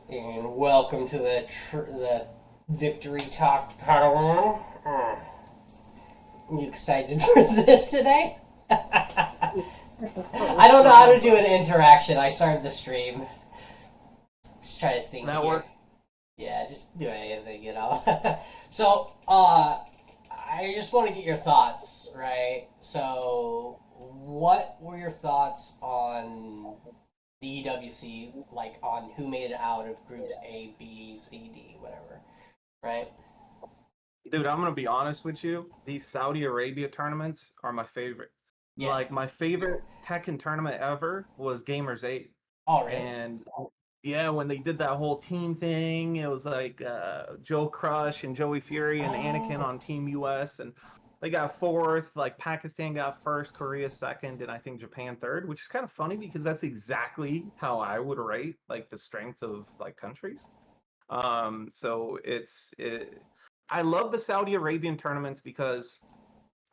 And welcome to the Victory Talk Padawan. You excited for this today? I don't know how to do an interaction. I started the stream. Just try to think That here. work? Yeah, just do anything, So, I just want to get your thoughts, right? So, what were your thoughts on the EWC, like on who made it out of groups A, B, C, D, whatever, right? Dude, I'm gonna be honest with you. These Saudi Arabia tournaments are my favorite. Yeah. Like my favorite Tekken tournament ever was Gamers 8. Oh, really? And yeah, when they did that whole team thing, it was like Joe Crush and Joey Fury and Anakin Oh, on Team US, and they got fourth. Like Pakistan got first, Korea second, and I think Japan third, which is kind of funny because that's exactly how I would rate like the strength of like countries. So I love the Saudi Arabian tournaments because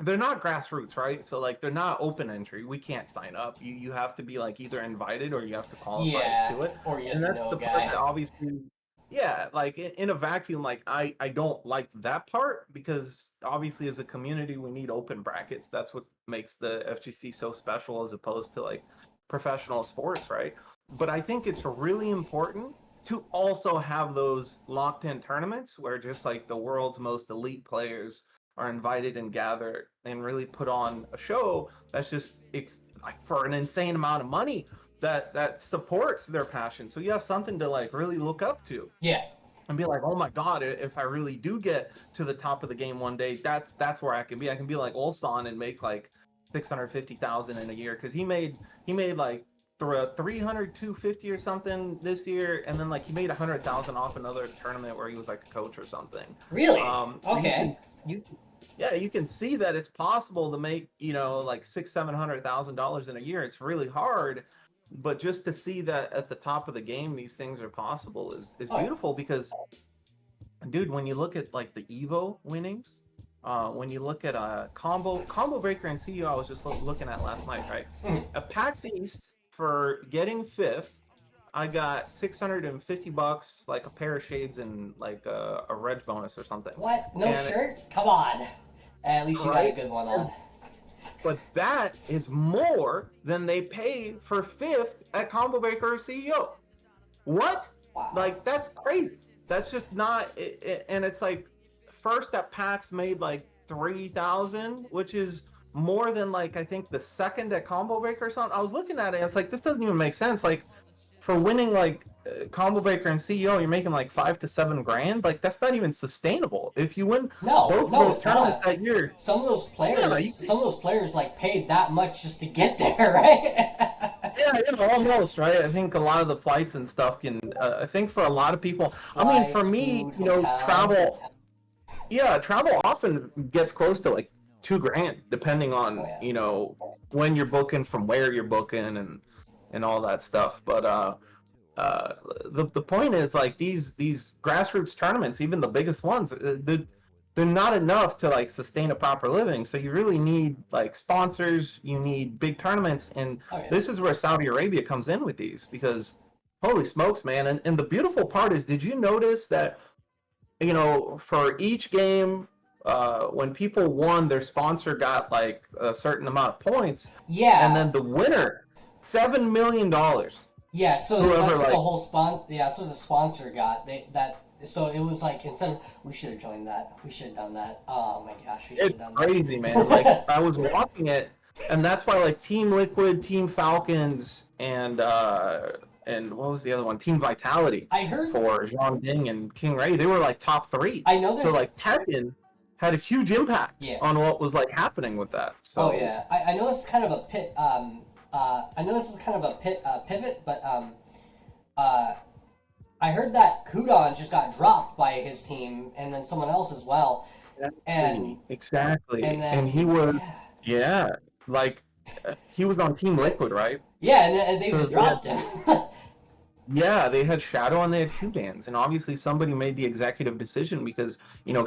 they're not grassroots, right? So like they're not open entry. We can't sign up. You have to be like either invited or you have to qualify yeah. to it. Or you have And to that's know a the part guy. that obviously, yeah, like in a vacuum, like I don't like that part because obviously as a community we need open brackets. That's what makes the FGC so special as opposed to like professional sports, right? But I think it's really important to also have those locked in tournaments where just like the world's most elite players are invited and gather and really put on a show that's just like for an insane amount of money that supports their passion. So you have something to like really look up to Yeah. and be like, oh my god, if I really do get to the top of the game one day, that's where I can be. I can be like Olson and make like 650,000 in a year because he made like 300 250 or something this year, and then like he made 100,000 off another tournament where he was like a coach or something. Really? So Okay. you yeah, you can see that it's possible to make, like $600,000-700,000 in a year. It's really hard, but just to see that at the top of the game, these things are possible is Oh, yeah. beautiful because, dude, when you look at like the Evo winnings, when you look at combo breaker and CEO, I was just looking at last night, right? Mm. At PAX East for getting fifth, I got $650, like a pair of shades and like a reg bonus or something. What? No And shirt? Come on. At least you got a right, good one on. but that is more than they pay for fifth at Combo Breaker or CEO. What? Wow. Like that's crazy. That's just not. And it's like first at PAX made like 3,000, which is more than like I think the second at Combo Breaker or something. I was looking at it, and it's like this doesn't even make sense. Like for winning like Combo Breaker and CEO, you're making like 5 to 7 grand. Like that's not even sustainable. If you win No, both of no, those it's tournaments not. that year, Some of those yeah, players, some of those players like paid that much just to get there, right? almost right. I think a lot of the flights and stuff can. I think for a lot of people, I mean, for Flights, me, food, hotel. travel. Yeah, travel often gets close to like 2 grand, depending Oh on yeah. when you're booking, from where you're booking, and all that stuff. But uh, the point is like these grassroots tournaments, even the biggest ones, they're not enough to like sustain a proper living. So you really need like sponsors, you need big tournaments, and Oh yeah. this is where Saudi Arabia comes in with these because holy smokes, man. And the beautiful part is, did you notice that for each game, when people won, their sponsor got like a certain amount of points, and Yeah. then the winner, $7 million. Yeah, so Whoever that's what the like, whole sponsor. Yeah, that's what the sponsor got. So it was like instead of, we should have joined that. We should have done that. Oh my gosh, we should it's have done crazy, man. Like that. I was watching it, and that's why like Team Liquid, Team Falcons, and what was the other one? Team Vitality I heard. for Jean Ding and King Ray. They were like top three. I know So there's. like Tekken had a huge impact Yeah. on what was like happening with that. Oh So yeah. I know this is kind of a pit. I know this is kind of a pivot, but uh, I heard that Kudon just got dropped by his team, and then someone else as well, and exactly. And he then was, yeah, yeah, like he was on Team Liquid, right? yeah, and they So just they had, dropped him. yeah, they had Shadow and they had Qdans, and obviously somebody made the executive decision because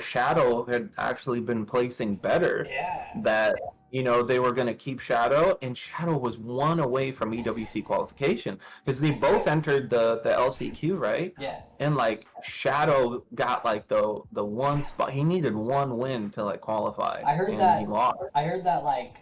Shadow had actually been placing better. Yeah. That they were going to keep Shadow, and Shadow was one away from EWC qualification because they both entered the LCQ, right? Yeah. And like Shadow got like the one spot. He needed one win to like qualify. I heard and that. He lost. I heard that like,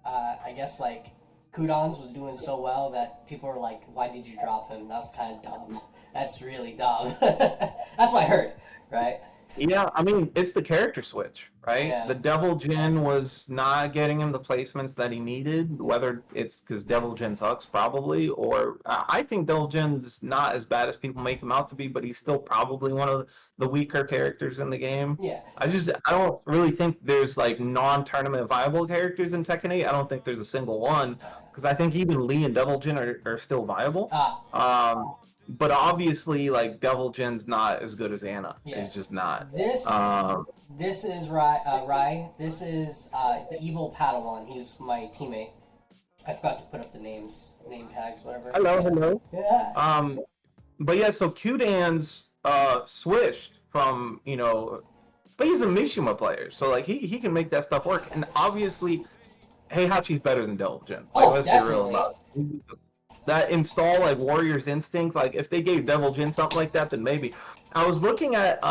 I guess like Kudons was doing so well that people were like, "Why did you drop him? That's kind of dumb. That's really dumb." That's what I heard, right? Yeah, I mean, it's the character switch, right? Yeah. The Devil Jin was not getting him the placements that he needed, whether it's because Devil Jin sucks, probably, or I think Devil Jin's not as bad as people make him out to be, but he's still probably one of the weaker characters in the game. Yeah. I don't really think there's like non-tournament viable characters in Tekken 8. I don't think there's a single one, because I think even Lee and Devil Jin are still viable. But obviously, like, Devil Jin's not as good as Anna. Yeah. It's just not. This is Rai. This is the evil Padawan. He's my teammate. I forgot to put up the name tags, whatever. Hello. Yeah. But yeah, so Qdan's switched from, but he's a Mishima player, so like he can make that stuff work. And obviously, Heihachi's better than Devil Jin. Like, let's be real about it. That install like Warrior's Instinct, like if they gave Devil Jin something like that, then maybe. I was looking at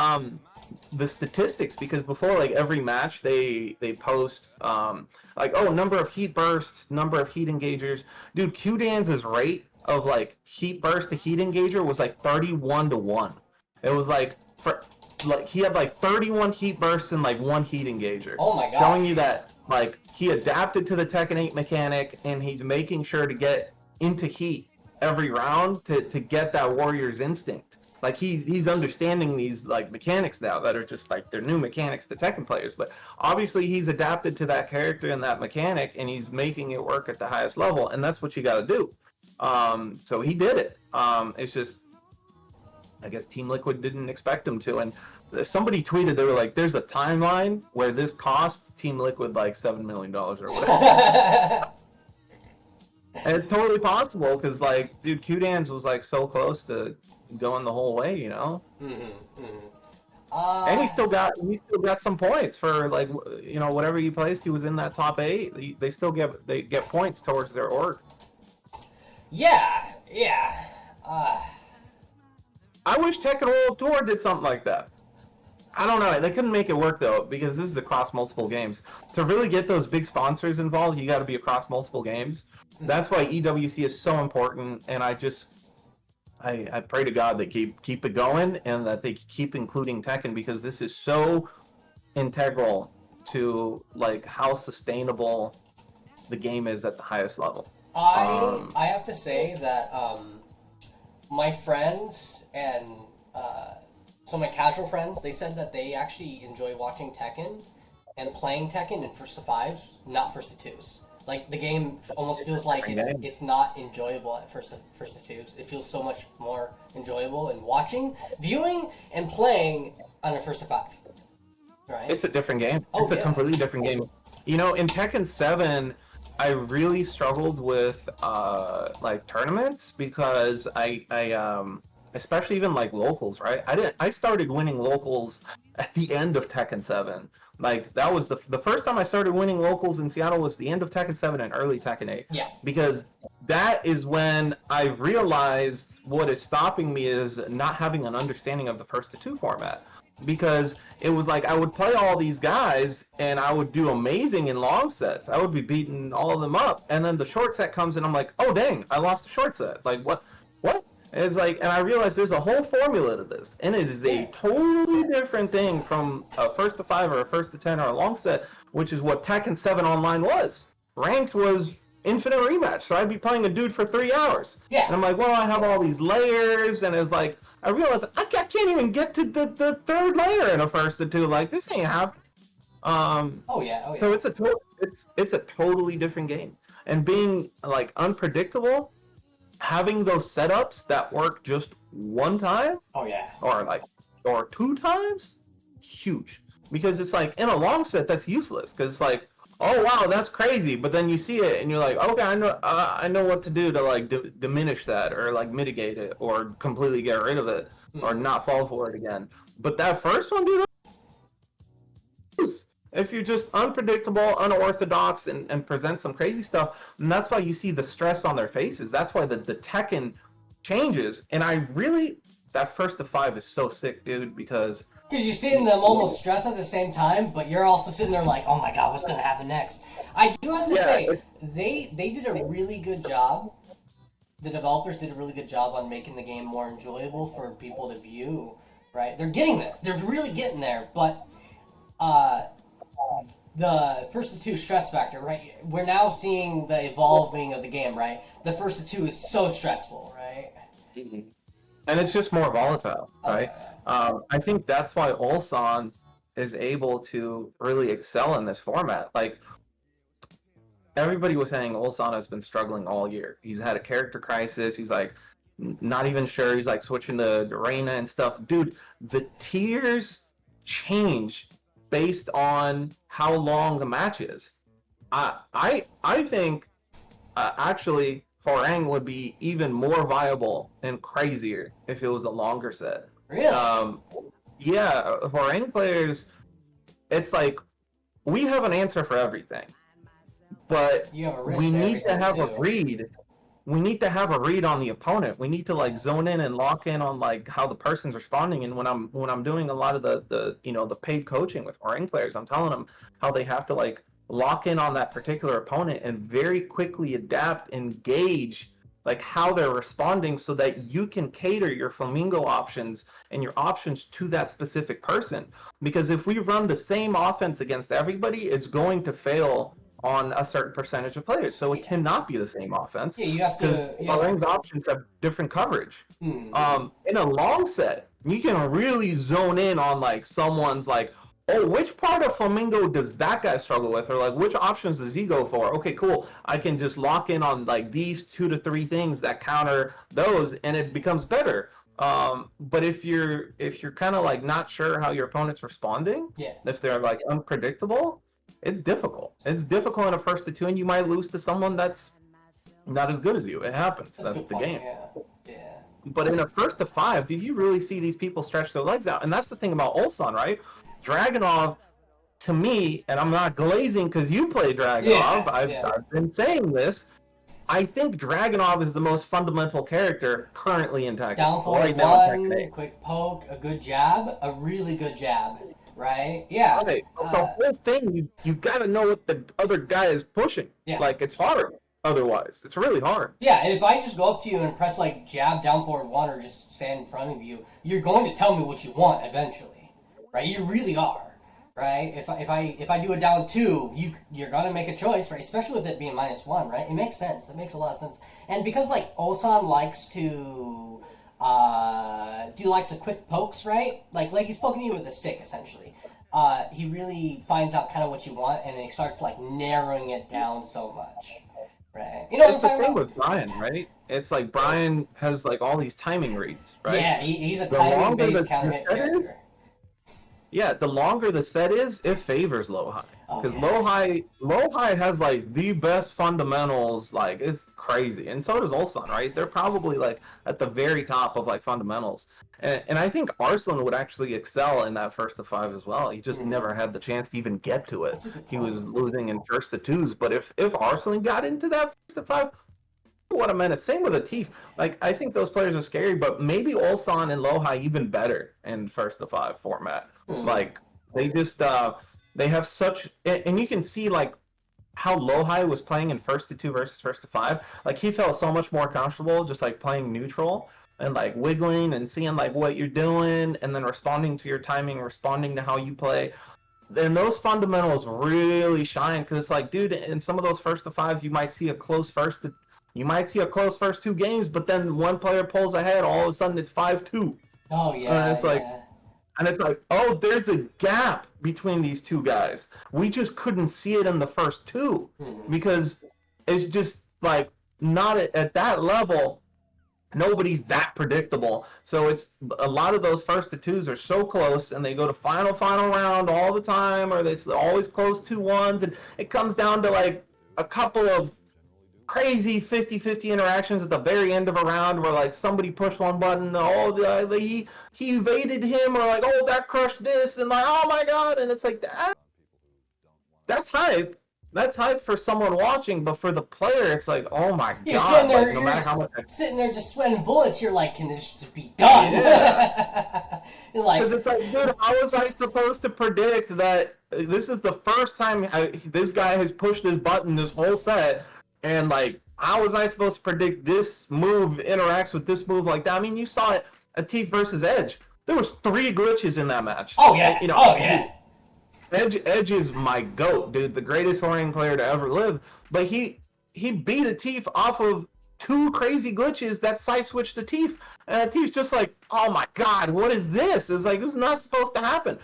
the statistics because before like every match they post like, oh, number of heat bursts, number of heat engagers. Dude, Qdan's rate of like heat burst to heat engager was like 31-1. It was like he had like 31 heat bursts and like 1 heat engager. Oh my god. Showing you that like he adapted to the Tekken 8 mechanic and he's making sure to get into heat every round to get that Warrior's Instinct. Like he's understanding these like mechanics now that are just like they're new mechanics to Tekken players, but obviously he's adapted to that character and that mechanic and he's making it work at the highest level, and that's what you got to do. So he did it. It's just, I guess Team Liquid didn't expect him to, and somebody tweeted, they were like, there's a timeline where this costs Team Liquid like $7 million or whatever. And it's totally possible because, like, dude, Qdan's was like so close to going the whole way, And he still got some points for like whatever he placed. He was in that top 8. They still get points towards their org. Yeah. I wish Tekken World Tour did something like that. I don't know. They couldn't make it work though because this is across multiple games. To really get those big sponsors involved, you got to be across multiple games. That's why EWC is so important, and I pray to God they keep it going and that they keep including Tekken because this is so integral to like how sustainable the game is at the highest level. I have to say that my friends and so my casual friends, they said that they actually enjoy watching Tekken and playing Tekken in first to 5s, not first to 2s. Like the game almost feels like it's not enjoyable at first to 2s. It feels so much more enjoyable in viewing, and playing on a first to 5. Right? It's a different game. It's a completely different game. In Tekken 7, I really struggled with like tournaments because I especially even like locals, right? I started winning locals at the end of Tekken 7. Like that was the first time I started winning locals in Seattle was the end of Tekken 7 and early Tekken 8. Yeah. Because that is when I realized what is stopping me is not having an understanding of the first to 2 format. Because it was like I would play all these guys and I would do amazing in long sets. I would be beating all of them up, and then the short set comes and I'm like, oh dang, I lost the short set. Like what? It's like, and I realized there's a whole formula to this, and it is a totally different thing from a first to 5 or a first to 10 or a long set, which is what Tekken 7 Online was. Ranked was infinite rematch, so I'd be playing a dude for 3 hours. Yeah. And I'm like, well, I have all these layers, and it's like, I realized I can't even get to the 3rd layer in a first to 2. Like, this ain't happening. So it's a totally different game, and being like unpredictable. Having those setups that work just one time, or 2 times, huge. Because it's like in a long set that's useless. Because it's like, oh wow, that's crazy. But then you see it and you're like, okay, I know what to do to like diminish that or like mitigate it or completely get rid of it or not fall for it again. But that first one, dude, If you're just unpredictable, unorthodox, and present some crazy stuff, and that's why you see the stress on their faces. That's why the Tekken changes. And I really, that first to five is so sick, dude, because Because you're seeing them almost stress at the same time, but you're also sitting there like, oh my god, what's going to happen next? I do have to yeah, say, they did a really good job. The developers did a really good job on making the game more enjoyable for people to view, right? They're getting there. They're really getting there, but the first of two stress factor, right? We're now seeing the evolving of the game, right? The first of two is so stressful, right? and it's just more volatile, right? I think that's why Ulsan is able to really excel in this format. Like, everybody was saying Ulsan has been struggling all year. He's had a character crisis. He's like not even sure. He's like switching to Reina and stuff. Dude, the tiers change based on how long the match is. I think actually Horang would be even more viable and crazier if it was a longer set. Really? Yeah, Horang players, it's like we have an answer for everything, but You have a risk we to need to everything, have a too. read. We need to have a read on the opponent. We need to like zone in and lock in on like how the person's responding. And when I'm doing a lot of the the paid coaching with Horang players, I'm telling them how they have to like lock in on that particular opponent and very quickly adapt and gauge like how they're responding so that you can cater your flamingo options and your options to that specific person. Because if we run the same offense against everybody, it's going to fail on a certain percentage of players. So it cannot be the same offense Yeah, you have because to. Bahrain's options have different coverage. Mm-hmm. In a long set, you can really zone in on like someone's like, oh, which part of Flamingo does that guy struggle with? Or like, which options does he go for? Okay, cool. I can just lock in on like these 2 to 3 things that counter those, and it becomes better. But if you're kind of like not sure how your opponent's responding, Yeah. if they're like unpredictable, it's difficult. It's difficult in a first to two, and you might lose to someone that's not as good as you. It happens. That's a That's good the point. game. Yeah. Yeah. But in a first to five, do you really see these people stretch their legs out? And that's the thing about Ulsan, right? Dragonov, to me, and I'm not glazing because you play Dragonov, Yeah. I've been saying this. I think Dragonov is the most fundamental character currently in Tekken. Down forward Right now in Tekken one, 8. quick poke, a good jab, a really good jab, right? Yeah. Right. The whole thing, you got to know what the other guy is pushing. Yeah. Like, it's hard otherwise. It's really hard. Yeah, if I just go up to you and press like jab down forward one or just stand in front of you, you're going to tell me what you want eventually, right? You really are, right? If I do a down two, you're gonna make a choice, right? Especially with it being -1, right? It makes sense. It makes a lot of sense. And because like Ulsan likes to do likes to quick pokes, right? Like he's poking you with a stick essentially. He really finds out kind of what you want, and he starts like narrowing it down so much. Right. You know It's what I'm the talking same about? with Brian, right? It's like Brian has like all these timing reads, right? Yeah, he's a The longer timing-based counter hit set is, character. yeah, the longer the set is, it favors low high. Because Okay. low high has like the best fundamentals, like it's crazy. And so does Ulsan, right? They're probably like at the very top of like fundamentals. And I think Arslan would actually excel in that first to five as well. He just never had the chance to even get to it. That's a good He point. was losing in first to twos. But if Arslan got into that first to five, what a menace. Same with Atif. Like I think those players are scary, but maybe Ulsan and Lohai even better in first to five format. Like they just they have such, and you can see like how Lohai was playing in first to two versus first to five. Like he felt so much more comfortable just like playing neutral and like wiggling and seeing like what you're doing and then responding to your timing, responding to how you play. And those fundamentals really shine because it's like, dude, in some of those first to fives, you might see a close first 2 games, but then one player pulls ahead, all of a sudden it's 5-2. Oh And yeah, it's like, yeah. oh, there's a gap between these two guys. We just couldn't see it in the first two because it's just like not at that level. Nobody's that predictable. So it's a lot of those first to twos are so close, and they go to final round all the time, or they always close 2-1s, and it comes down to like a couple of crazy 50-50 interactions at the very end of a round where like somebody pushed one button, he evaded him, or like, oh, that crushed this, and like, oh my god, and it's like that that's hype. That's hype for someone watching, but for the player, it's like, oh my You're sitting god! there, Like, no matter how much. sitting there just sweating bullets. You're like, can this just be done? Yeah. You're like, Because it's like, dude, how was I supposed to predict that this is the first time this guy has pushed this button this whole set, and like, how was I supposed to predict this move interacts with this move like that? I mean, you saw it at Teeth versus Edge. There was 3 glitches in that match. oh yeah, You know, oh yeah. Edge is my goat, dude, the greatest Orion player to ever live. But he beat a Teef off of 2 crazy glitches that side switched the Teef, and Teef's just like, oh my god, what is this? It's like, it was not supposed to happen.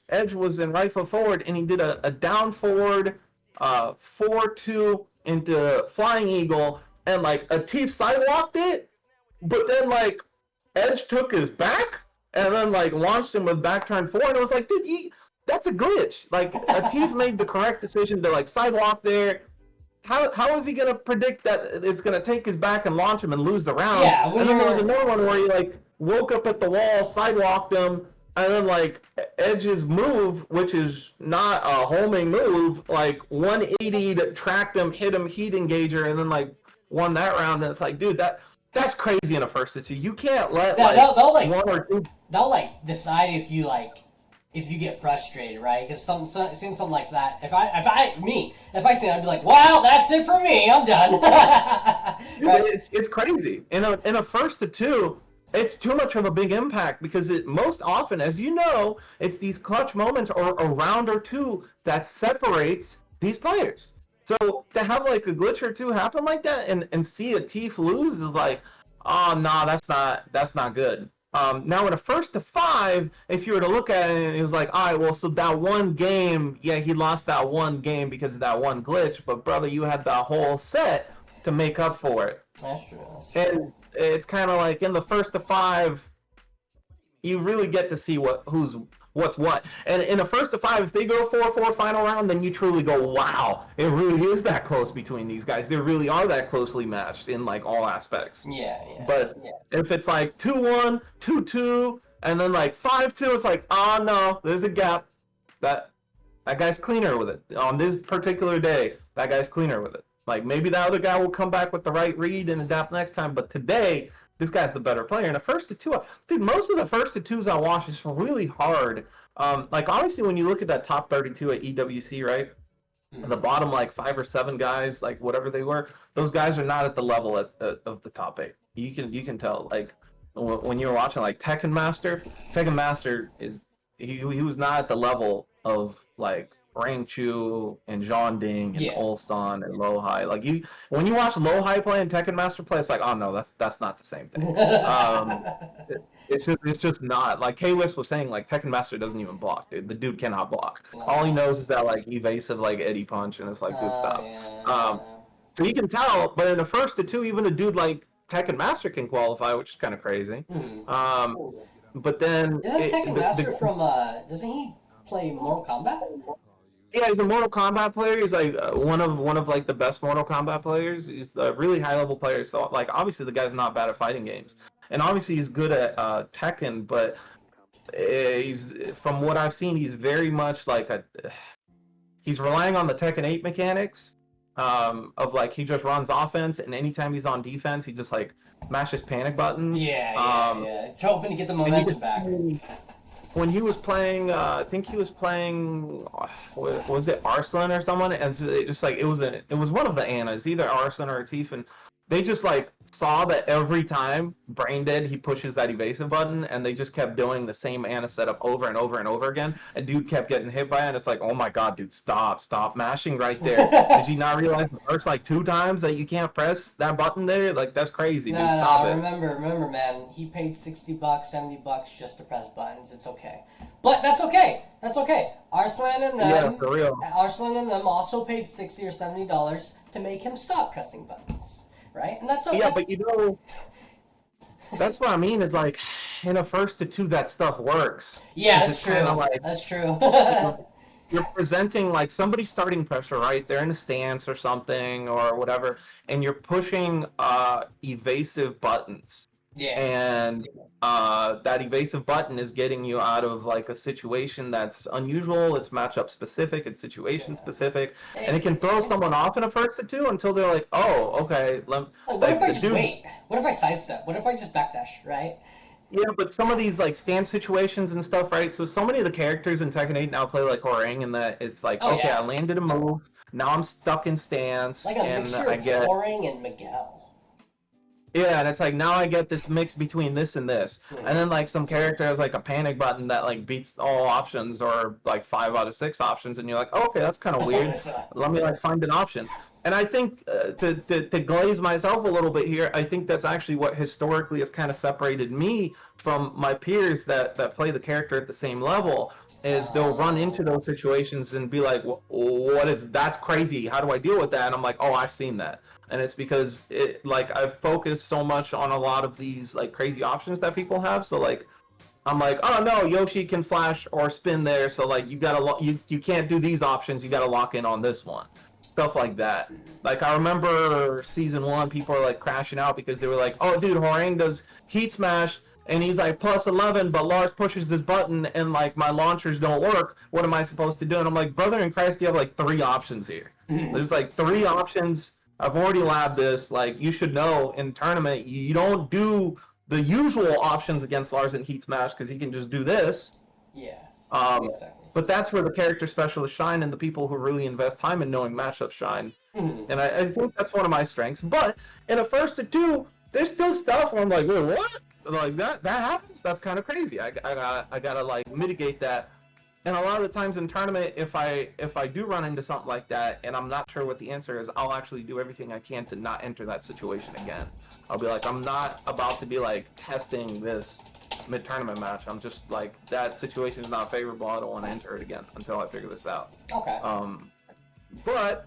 Edge was in right foot forward, and he did a down forward 4-2 into Flying Eagle, and like a Teef sidewalked it, but then like Edge took his back and then like launched him with back turn 4, and it was like, dude, that's a glitch. Like, Atif made the correct decision to like sidewalk there. How is he gonna predict that it's gonna take his back and launch him and lose the round? Yeah, and then there was another one where he like woke up at the wall, sidewalked him, and then like Edge's move, which is not a homing move, like 180'd, tracked him, hit him, heat engager, and then like won that round. And it's like, dude, that's crazy in a first to two. You can't let they'll like one or two. They'll like decide if you get frustrated, right? Because seeing something like that, if I see it, I'd be like, well, that's it for me. I'm done. Right? It's crazy. In a first to two, it's too much of a big impact because most often, as you know, it's these clutch moments or a round or two that separates these players. So to have like a glitch or two happen like that and see a Teef lose is like, oh no, that's not good. Now in a first to 5, if you were to look at it, it was like, all right, well, so that one game, yeah, he lost that one game because of that one glitch, but brother, you had the whole set to make up for it. That's true. And it's kind of like in the first to 5, you really get to see what's what. And in a first to 5, if they go 4-4 final round, then you truly go, wow, it really is that close between these guys. They really are that closely matched in like all aspects. Yeah. But if it's like 2-1, 2-2, and then like 5-2, it's like, oh no, there's a gap. That guy's cleaner with it. On this particular day, that guy's cleaner with it. Like, maybe that other guy will come back with the right read and adapt next time, but today, this guy's the better player. And the first to 2, dude, most of the first to 2s I watch is really hard. Like, obviously, when you look at that top 32 at EWC, right? Mm-hmm. The bottom, like, 5 or 7 guys, like, whatever they were, those guys are not at the level of the top 8. You can tell, like, when you're watching, like, Tekken Master is, he was not at the level of, like, Rangchu and Jean Ding and Ulsan and Lohai. Like, when you watch Lohai play and Tekken Master play, it's like, oh no, that's not the same thing. It's just not. Like K-Wist was saying, like, Tekken Master doesn't even block, dude. The dude cannot block. All he knows is that like evasive like Eddie punch, and it's like good stuff. So you can tell, but in the first to 2, even a dude like Tekken Master can qualify, which is kind of crazy. But then isn't Tekken Master from doesn't he play Mortal Kombat? Yeah, he's a Mortal Kombat player. He's like one of like the best Mortal Kombat players. He's a really high level player. So like obviously the guy's not bad at fighting games, and obviously he's good at Tekken. But he's, from what I've seen, he's very much like he's relying on the Tekken 8 mechanics of like he just runs offense, and anytime he's on defense, he just like mashes panic buttons. Yeah. Hoping to get the momentum back. When he was playing, I think he was playing, was it Arslan or someone? And it just like it was one of the Annas, either Arslan or Atif, and they just like saw that every time Brain Dead he pushes that evasive button, and they just kept doing the same Anna setup over and over and over again, and dude kept getting hit by it, and it's like, oh my god, dude, stop mashing right there. Did you not realize the first like 2 times that you can't press that button there? Like, that's crazy, dude. Stop it. Remember, man, he paid $60, $70 just to press buttons. It's okay. But that's okay. Arslan and them, yeah, for real. Arslan and them also paid $60 or $70 to make him stop pressing buttons. Right? And that's okay. Yeah, but you know, that's what I mean. Is like in a first to 2, that stuff works. Yeah, that's true. Like, that's true. You're presenting like somebody starting pressure, right? They're in a stance or something or whatever, and you're pushing evasive buttons. Yeah. and that evasive button is getting you out of like a situation that's unusual. It's matchup specific, it's situation Yeah. specific, and it can throw someone off in a first or two until they're like, oh, okay, Like, what if like I the just dude's. wait? What if I sidestep? What if I just backdash, right? Yeah, but some of these like stand situations and stuff, right? So many of the characters in Tekken 8 now play like Horang, in that it's like, Oh, okay, I yeah. landed a move, now I'm stuck in stance, Like a and mixture I of get. Horang and Miguel. Yeah, and it's like now I get this mix between this and this. And Hmm. then like some character has like a panic button that like beats all options or like 5 out of 6 options, and you're like, oh, okay, that's kind of weird. Let me like find an option. And I think to glaze myself a little bit here, I think that's actually what historically has kind of separated me from my peers that play the character at the same level. Is they'll run into those situations and be like, what is that's crazy? How do I deal with that? And I'm like, oh, I've seen that. And it's because it like I've focused so much on a lot of these like crazy options that people have. So like I'm like, oh no, Yoshi can flash or spin there, so like you gotta you can't do these options. You gotta lock in on this one, stuff like that. Like I remember season 1, people are like crashing out because they were like, oh dude, Horang does heat smash. And he's like plus 11, but Lars pushes this button and like my launchers don't work. What am I supposed to do? And I'm like, brother in Christ, you have like 3 options here. There's like 3 options. I've already labbed this. Like you should know in tournament, you don't do the usual options against Lars in Heat Smash because he can just do this. Yeah. Um, Exactly. but that's where the character specialists shine and the people who really invest time in knowing matchups shine. Hmm. And I think that's one of my strengths. But in a first to two, there's still stuff where I'm like, wait, what? Like that happens? That's kind of crazy. I gotta like mitigate that. And a lot of the times in tournament, if I do run into something like that and I'm not sure what the answer is, I'll actually do everything I can to not enter that situation again. I'll be like, I'm not about to be like testing this mid-tournament match. I'm just like, that situation is not favorable. I don't want to enter it again until I figure this out. Okay. But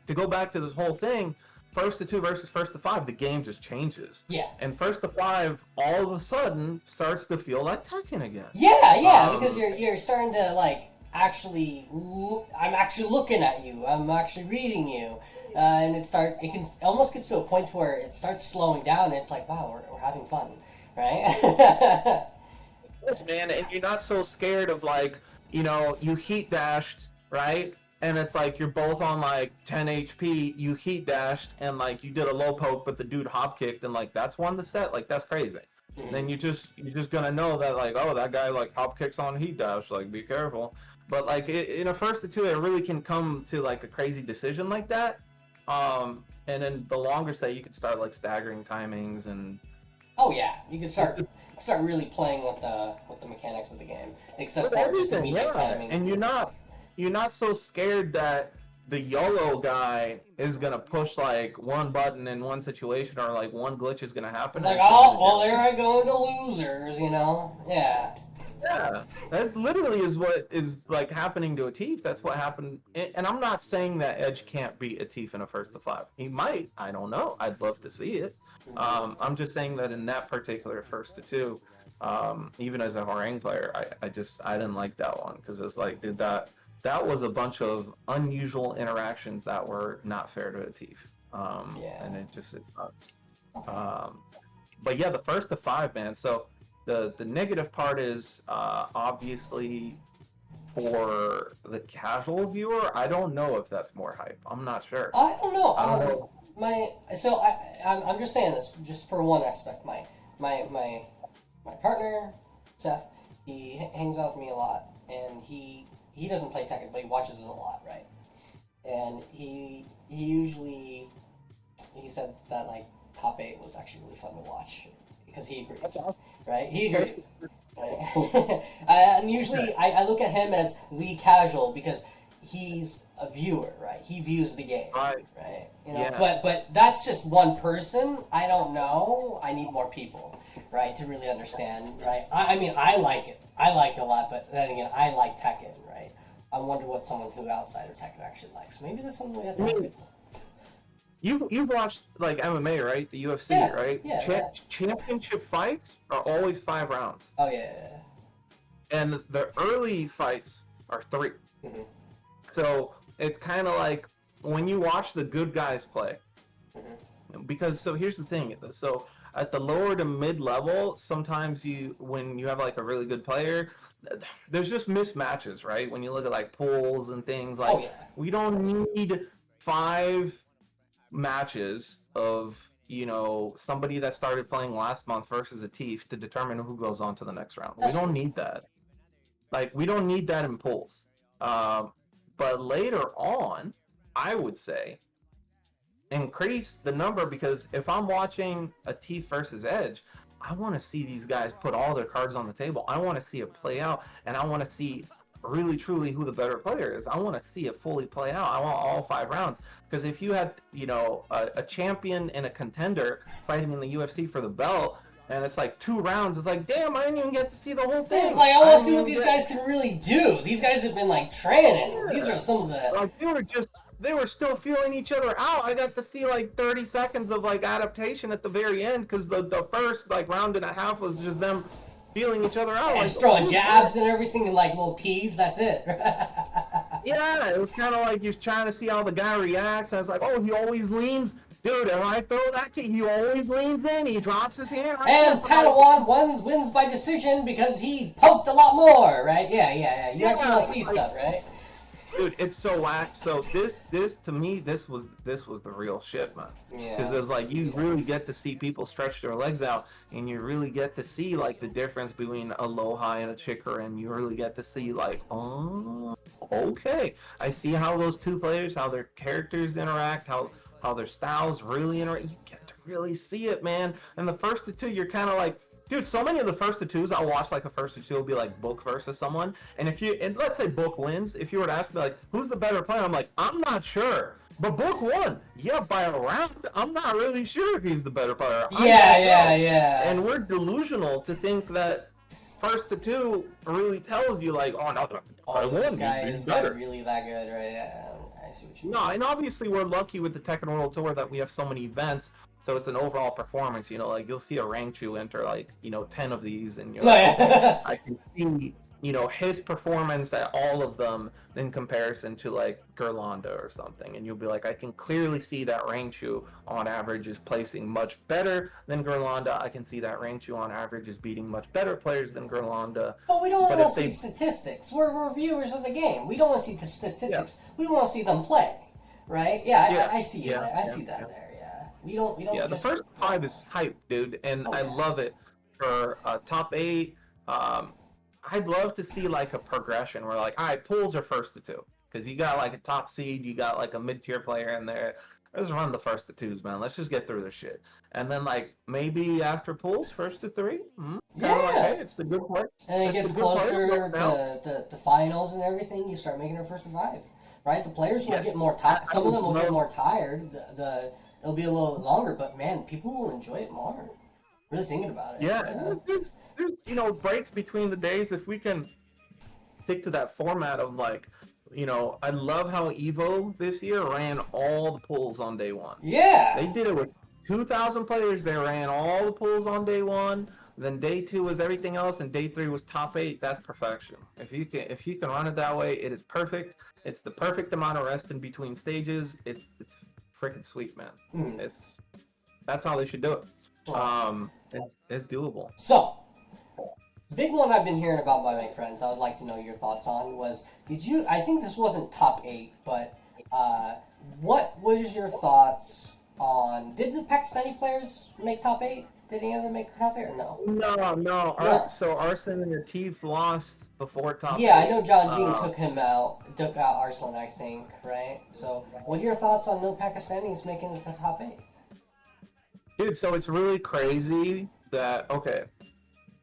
to go back to this whole thing, first to two versus first to five, the game just changes. Yeah. And first to five, all of a sudden, starts to feel like Tekken again. Yeah, because you're starting to like actually. I'm actually looking at you. I'm actually reading you, and it can almost gets to a point where it starts slowing down. And it's like, wow, we're having fun, right? Yes, man, and you're not so scared of like, you heat dashed, right? And it's like you're both on like 10 HP, you heat dashed, and like you did a low poke, but the dude hop kicked, and like that's won the set. Like that's crazy. Then you're just gonna know that like, oh, that guy like hop kicks on heat dash, like be careful. But like in a first to two, it really can come to like a crazy decision like that. And then the longer set, you can start like staggering timings and. Oh yeah, you can start really playing with the mechanics of the game, except With for just everything, immediate yeah. timing. And you're not so scared that the YOLO guy is gonna push like one button in one situation or like one glitch is gonna happen. It's like, oh well, there I go to losers, Yeah. Yeah, that literally is what is like happening to a Tief. That's what happened. And I'm not saying that Edge can't beat a Tief in a first to five. He might. I don't know. I'd love to see it. I'm just saying that in that particular first to two, even as a Horang player, I didn't like that one because it was like, dude, that was a bunch of unusual interactions that were not fair to a Tief. And it sucks. But yeah, the first to five, man. So the negative part is obviously for the casual viewer. I don't know if that's more hype. I'm not sure. I don't know. I don't know. I'm just saying this just for one aspect. My partner Seth, he hangs out with me a lot, and he doesn't play Tekken, but he watches it a lot, right? And he said that like top 8 was actually really fun to watch because he agrees, right? He agrees. Right? And usually I look at him as the casual because he's a viewer, right? He views the game, right? Yeah. But that's just one person. I don't know. I need more people, right, to really understand, right? I mean, I like it. I like it a lot, but then again, I like Tekken, right? I wonder what someone who outside of Tekken actually likes. Maybe that's something we have to ask people. You've watched like MMA, right? The UFC, Yeah, right? yeah. Championship fights are always 5 rounds. Oh yeah. And the early fights are 3. Mm-hmm. So it's kind of like when you watch the good guys play, because so here's the thing. So at the lower to mid level, sometimes when you have like a really good player, there's just mismatches, right? When you look at like pools and things, like Oh yeah. we don't need 5 matches of somebody that started playing last month versus a Tief to determine who goes on to the next round. We That's don't true. need that. Like we don't need that in pools. Um, but later on, I would say increase the number, because if I'm watching a Tief versus Edge, I want to see these guys put all their cards on the table. I want to see it play out, and I want to see really truly who the better player is. I want to see it fully play out. I want all 5 rounds, because if you had a champion and a contender fighting in the UFC for the belt, and it's like 2 rounds, it's like, damn, I didn't even get to see the whole thing. It's like, I want to see what didn't these get- guys can really do. These guys have been like training. These are some of the. Like they were still feeling each other out. I got to see like 30 seconds of like adaptation at the very end, because the first like round and a half was just them feeling each other out. And Like, just throwing jabs and everything and like little teas. That's it. yeah, it was kind of like you're trying to see how the guy reacts. And it's like, oh, he always leans. Dude, if I throw that kid, he always leans in. He drops his hand right And there. Padawan wins by decision because he poked a lot more, right? Yeah. You actually want to see stuff, right? Dude, it's so whack. So this to me, this was the real shit, man. Yeah. Because it was like you really get to see people stretch their legs out, and you really get to see like the difference between a low high and a chicker, and you really get to see like, oh, okay, I see how those two players, how their characters interact, how their styles really interact. You get to really see it, man. And the first to two, you're kind of like, dude, so many of the first to twos, I'll watch like a first to two will be like Book versus someone. And let's say Book wins, if you were to ask me like, who's the better player? I'm like, I'm not sure. But Book won. Yeah, by a round. I'm not really sure if he's the better player. Yeah. And we're delusional to think that first to two really tells you like, oh no, I won. This guy He's is better. really that good, right? Yeah, I see what you mean. No, and obviously we're lucky with the Tekken World Tour that we have so many events, so it's an overall performance. Like you'll see a Rangchu enter like 10 of these, and you're like, okay, I can see his performance at all of them in comparison to like Gerlanda or something, and you'll be like, I can clearly see that Rangchu on average is placing much better than Gerlanda. I can see that Rangchu on average is beating much better players than Gerlanda. But we don't want to see statistics. We're viewers of the game. We don't want to see the statistics. Yeah. We want to see them play, right? Yeah, I see that. I see that there. Yeah, we don't. Yeah, the first 5 is hype, dude, and I love it. For top 8, I'd love to see like a progression where like, all right, pools are first to 2, because you got like a top seed, you got like a mid-tier player in there. Let's run the first to 2s, man. Let's just get through this shit. And then like maybe after pools, first to 3. Yeah. Like, hey, it's the good part. And it gets closer to the finals and everything. You start making it first to 5, right? The players will get more tired. Some of them will get more tired. It'll be a little longer, but man, people will enjoy it more. Really thinking about it. Yeah. There's breaks between the days. If we can stick to that format of like, I love how Evo this year ran all the pools on day 1. Yeah. They did it with 2,000 players. They ran all the pools on day 1. Then day 2 was everything else, and day 3 was top 8. That's perfection. If you can run it that way, it is perfect. It's the perfect amount of rest in between stages. It's freaking sweet, man. That's how they should do it. It's doable. So, big one I've been hearing about by my friends, I would like to know your thoughts on, was, I think this wasn't top 8, but what was your thoughts on, did the Pakistani players make top 8? Did any of them make top 8 or no? No. So Arslan and Latif lost before top 8. Yeah, I know John Dean took out Arslan, I think, right? So, what are your thoughts on no Pakistanis making it to the top 8? Dude, so it's really crazy that, okay,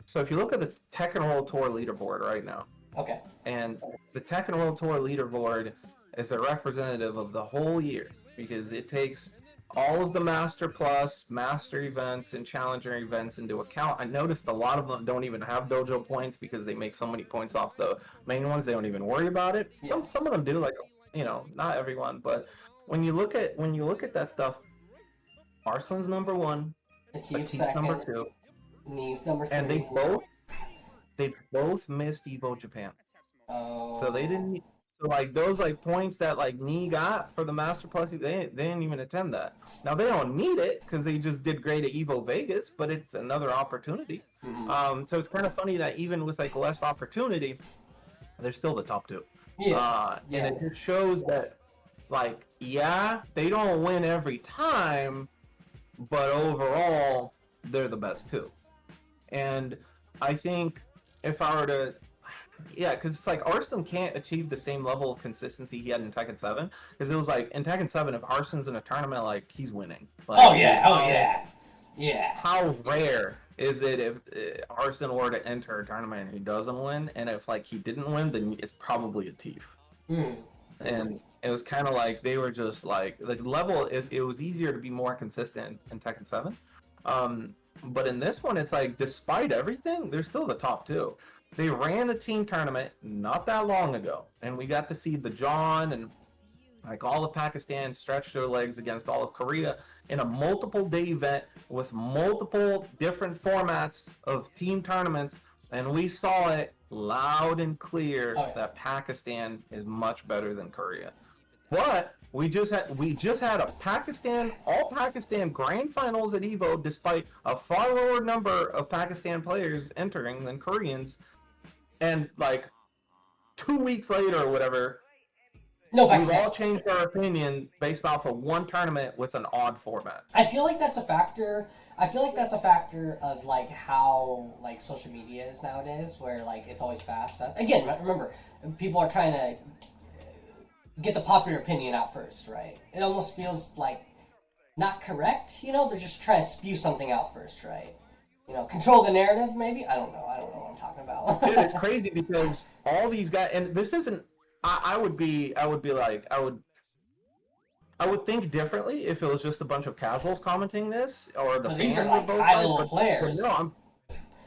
so if you look at the Tekken World Tour leaderboard right now, okay, and the Tekken World Tour leaderboard is a representative of the whole year, because it takes all of the Master Plus, Master events, and Challenger events into account. I noticed a lot of them don't even have dojo points because they make so many points off the main ones, they don't even worry about it. Yeah. Some of them do, like, not everyone, but when you look at that stuff, Arslan's number 1, Latif's Latif's second, number 2, Knees number 3. and they both missed Evo Japan. Oh. So they didn't So like those like points that like Nee got for the Master Plus, they didn't even attend that. Now they don't need it because they just did great at Evo Vegas, but it's another opportunity. Mm-hmm. So it's kind of funny that even with like less opportunity, they're still the top two. Yeah. And it just shows that like yeah, they don't win every time, but overall they're the best too. And I think if I were to yeah, because it's like Arslan can't achieve the same level of consistency he had in Tekken 7. Because it was like in Tekken 7, if Arslan's in a tournament, like he's winning. Like, Oh yeah. Oh yeah. Yeah. How rare is it if Arslan were to enter a tournament and he doesn't win? And if like he didn't win, then it's probably a thief. Mm. And it was kind of like they were just like the level. It was easier to be more consistent in Tekken 7. But in this one, it's like despite everything, they're still the top two. They ran a team tournament not that long ago, and we got to see the John and like all of Pakistan stretch their legs against all of Korea in a multiple day event with multiple different formats of team tournaments, and we saw it loud and clear that Pakistan is much better than Korea. But we just had a all Pakistan grand finals at Evo, despite a far lower number of Pakistan players entering than Koreans. And like 2 weeks later or whatever, we've all changed our opinion based off of one tournament with an odd format. I feel like that's a factor. I feel like that's a factor of like how like social media is nowadays, where like it's always fast. Again, remember, people are trying to get the popular opinion out first, right? It almost feels like not correct, you know? They're just trying to spew something out first, right? You know, control the narrative, maybe? I don't know what I'm talking about. Dude, it's crazy because all these guys, and this isn't, I would think differently if it was just a bunch of casuals commenting this, or the fans these are like high-level players. But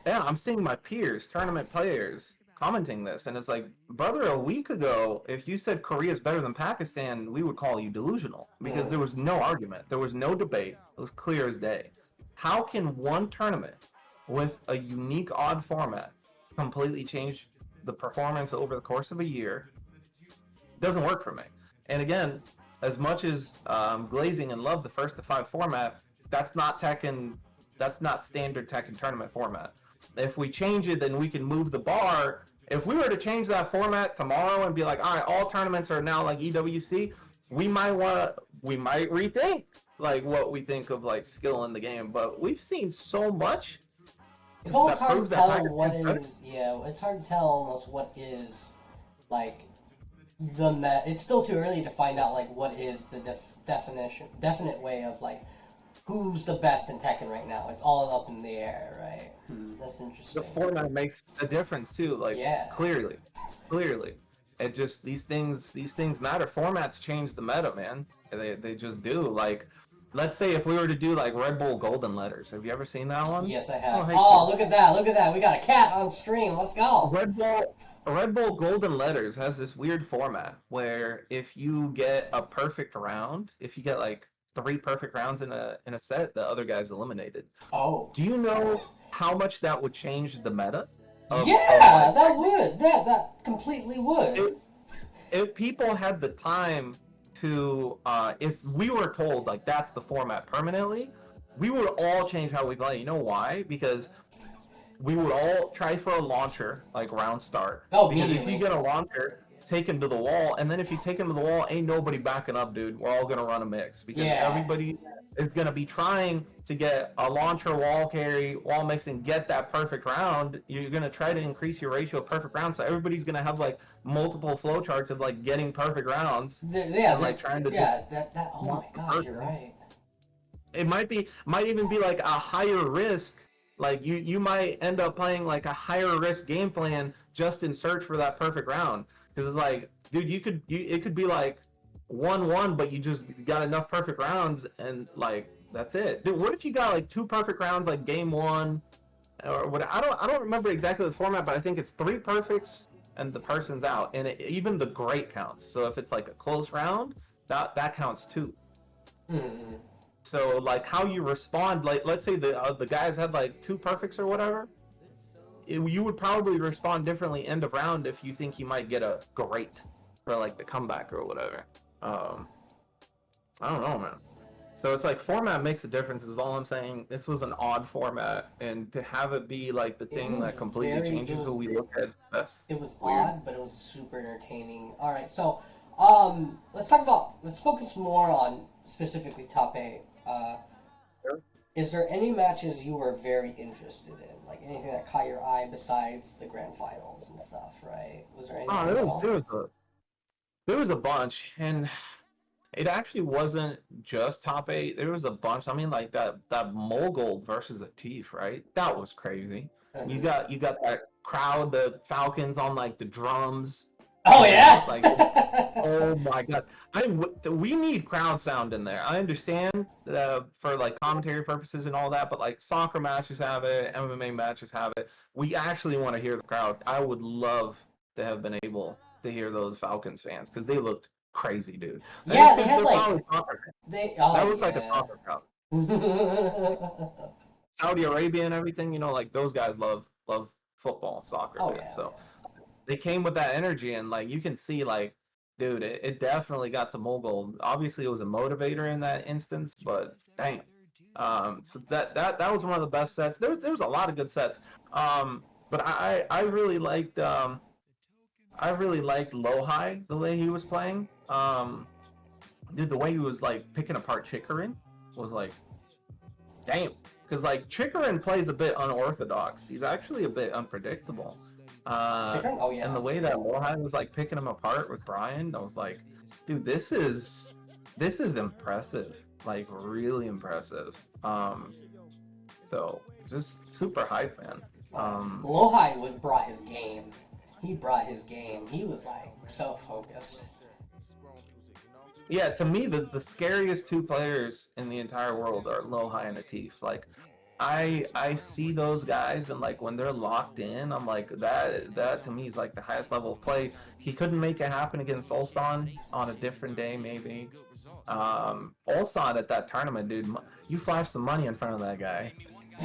no, I'm seeing my peers, tournament players, commenting this, and it's like, brother, a week ago, if you said Korea's better than Pakistan, we would call you delusional, because there was no argument, there was no debate, it was clear as day. How can one tournament with a unique odd format completely change the performance over the course of a year? It doesn't work for me. And again, as much as Glazing and love the first to five format, that's not Tekken, that's not standard Tekken tournament format. If we change it, then we can move the bar. If we were to change that format tomorrow and be like, all right, all tournaments are now like EWC, we might rethink like what we think of like skill in the game. But we've seen so much. It's almost hard to tell what is. Yeah, it's hard to tell almost what is like the It's still too early to find out like what is the definite way of like who's the best in Tekken right now. It's all up in the air, right? That's interesting. The format makes a difference too. Like clearly. It just these things matter. Formats change the meta, man. They just do. Like, let's say if we were to do like Red Bull Golden Letters. Have you ever seen that one? Yes, I have. Oh, look at that! We got a cat on stream. Let's go. Red Bull Golden Letters has this weird format where if you get a perfect round, if you get like 3 perfect rounds in a set, the other guy's eliminated. Oh. Do you know how much that would change the meta? That would. That completely would. If people had the time to, if we were told like that's the format permanently, we would all change how we play. You know why? Because we would all try for a launcher like round start. Oh, because if you get a launcher, take him to the wall, and then if you take him to the wall, ain't nobody backing up, dude. We're all gonna run a mix because everybody is gonna be trying to get a launcher, wall carry, wall mix, and get that perfect round. You're gonna try to increase your ratio of perfect rounds, so everybody's gonna have like multiple flow charts of like getting perfect rounds. Trying to. Oh my gosh, you're right. It might even be like a higher risk. Like you might end up playing like a higher risk game plan just in search for that perfect round. Because it's like, dude, it could be like 1-1, but you just got enough perfect rounds, and like that's it. Dude, what if you got like 2 perfect rounds, like game 1, or what? I don't remember exactly the format, but I think it's 3 perfects and the person's out, and even the great counts. So if it's like a close round, that counts too. Mm-hmm. So like how you respond, like let's say the guys had like 2 perfects or whatever. You would probably respond differently end of round if you think you might get a great. for like the comeback or whatever. I don't know, man. So it's like format makes a difference is all I'm saying. This was an odd format, and to have it be like the thing that completely changes who we look at as best. It was Weird. odd, but it was super entertaining. All right, so let's focus more on specifically top 8. Sure. Is there any matches you were very interested in, like anything that caught your eye besides the grand finals and stuff? Right? Was there anything? There was a bunch, and it actually wasn't just top 8. There was a bunch. I mean, like that Mogul versus a Tief, right? That was crazy. Mm-hmm. You got that crowd, the Falcons on like the drums. Oh yeah! Like, oh my god! We need crowd sound in there. I understand for like commentary purposes and all that, but like soccer matches have it, MMA matches have it. We actually want to hear the crowd. I would love to have been able to hear those Falcons fans because they looked crazy, dude. Yeah, they had like that looked like a soccer crowd. Saudi Arabia and everything, you know, like those guys love football, soccer. Oh, yeah. So they came with that energy, and like you can see, like, dude, it definitely got to Mogul. Obviously, it was a motivator in that instance, but damn. So that was one of the best sets. There was a lot of good sets. But I really liked Lohai, the way he was playing. Dude, the way he was like picking apart Chikarin was like, damn. Because like Chikarin plays a bit unorthodox. He's actually a bit unpredictable. Chikarin? Oh yeah. And the way that Lohai was like picking him apart with Brian, I was like, dude, this is impressive. Like really impressive. So just super hype, man. Lohai brought his game. He brought his game. He was like so focused. Yeah, to me, the scariest 2 players in the entire world are Lohai and Atif. Like, I see those guys, and like when they're locked in, I'm like that to me is like the highest level of play. He couldn't make it happen against Ulsan on a different day, maybe. Ulsan at that tournament, dude, you flash some money in front of that guy.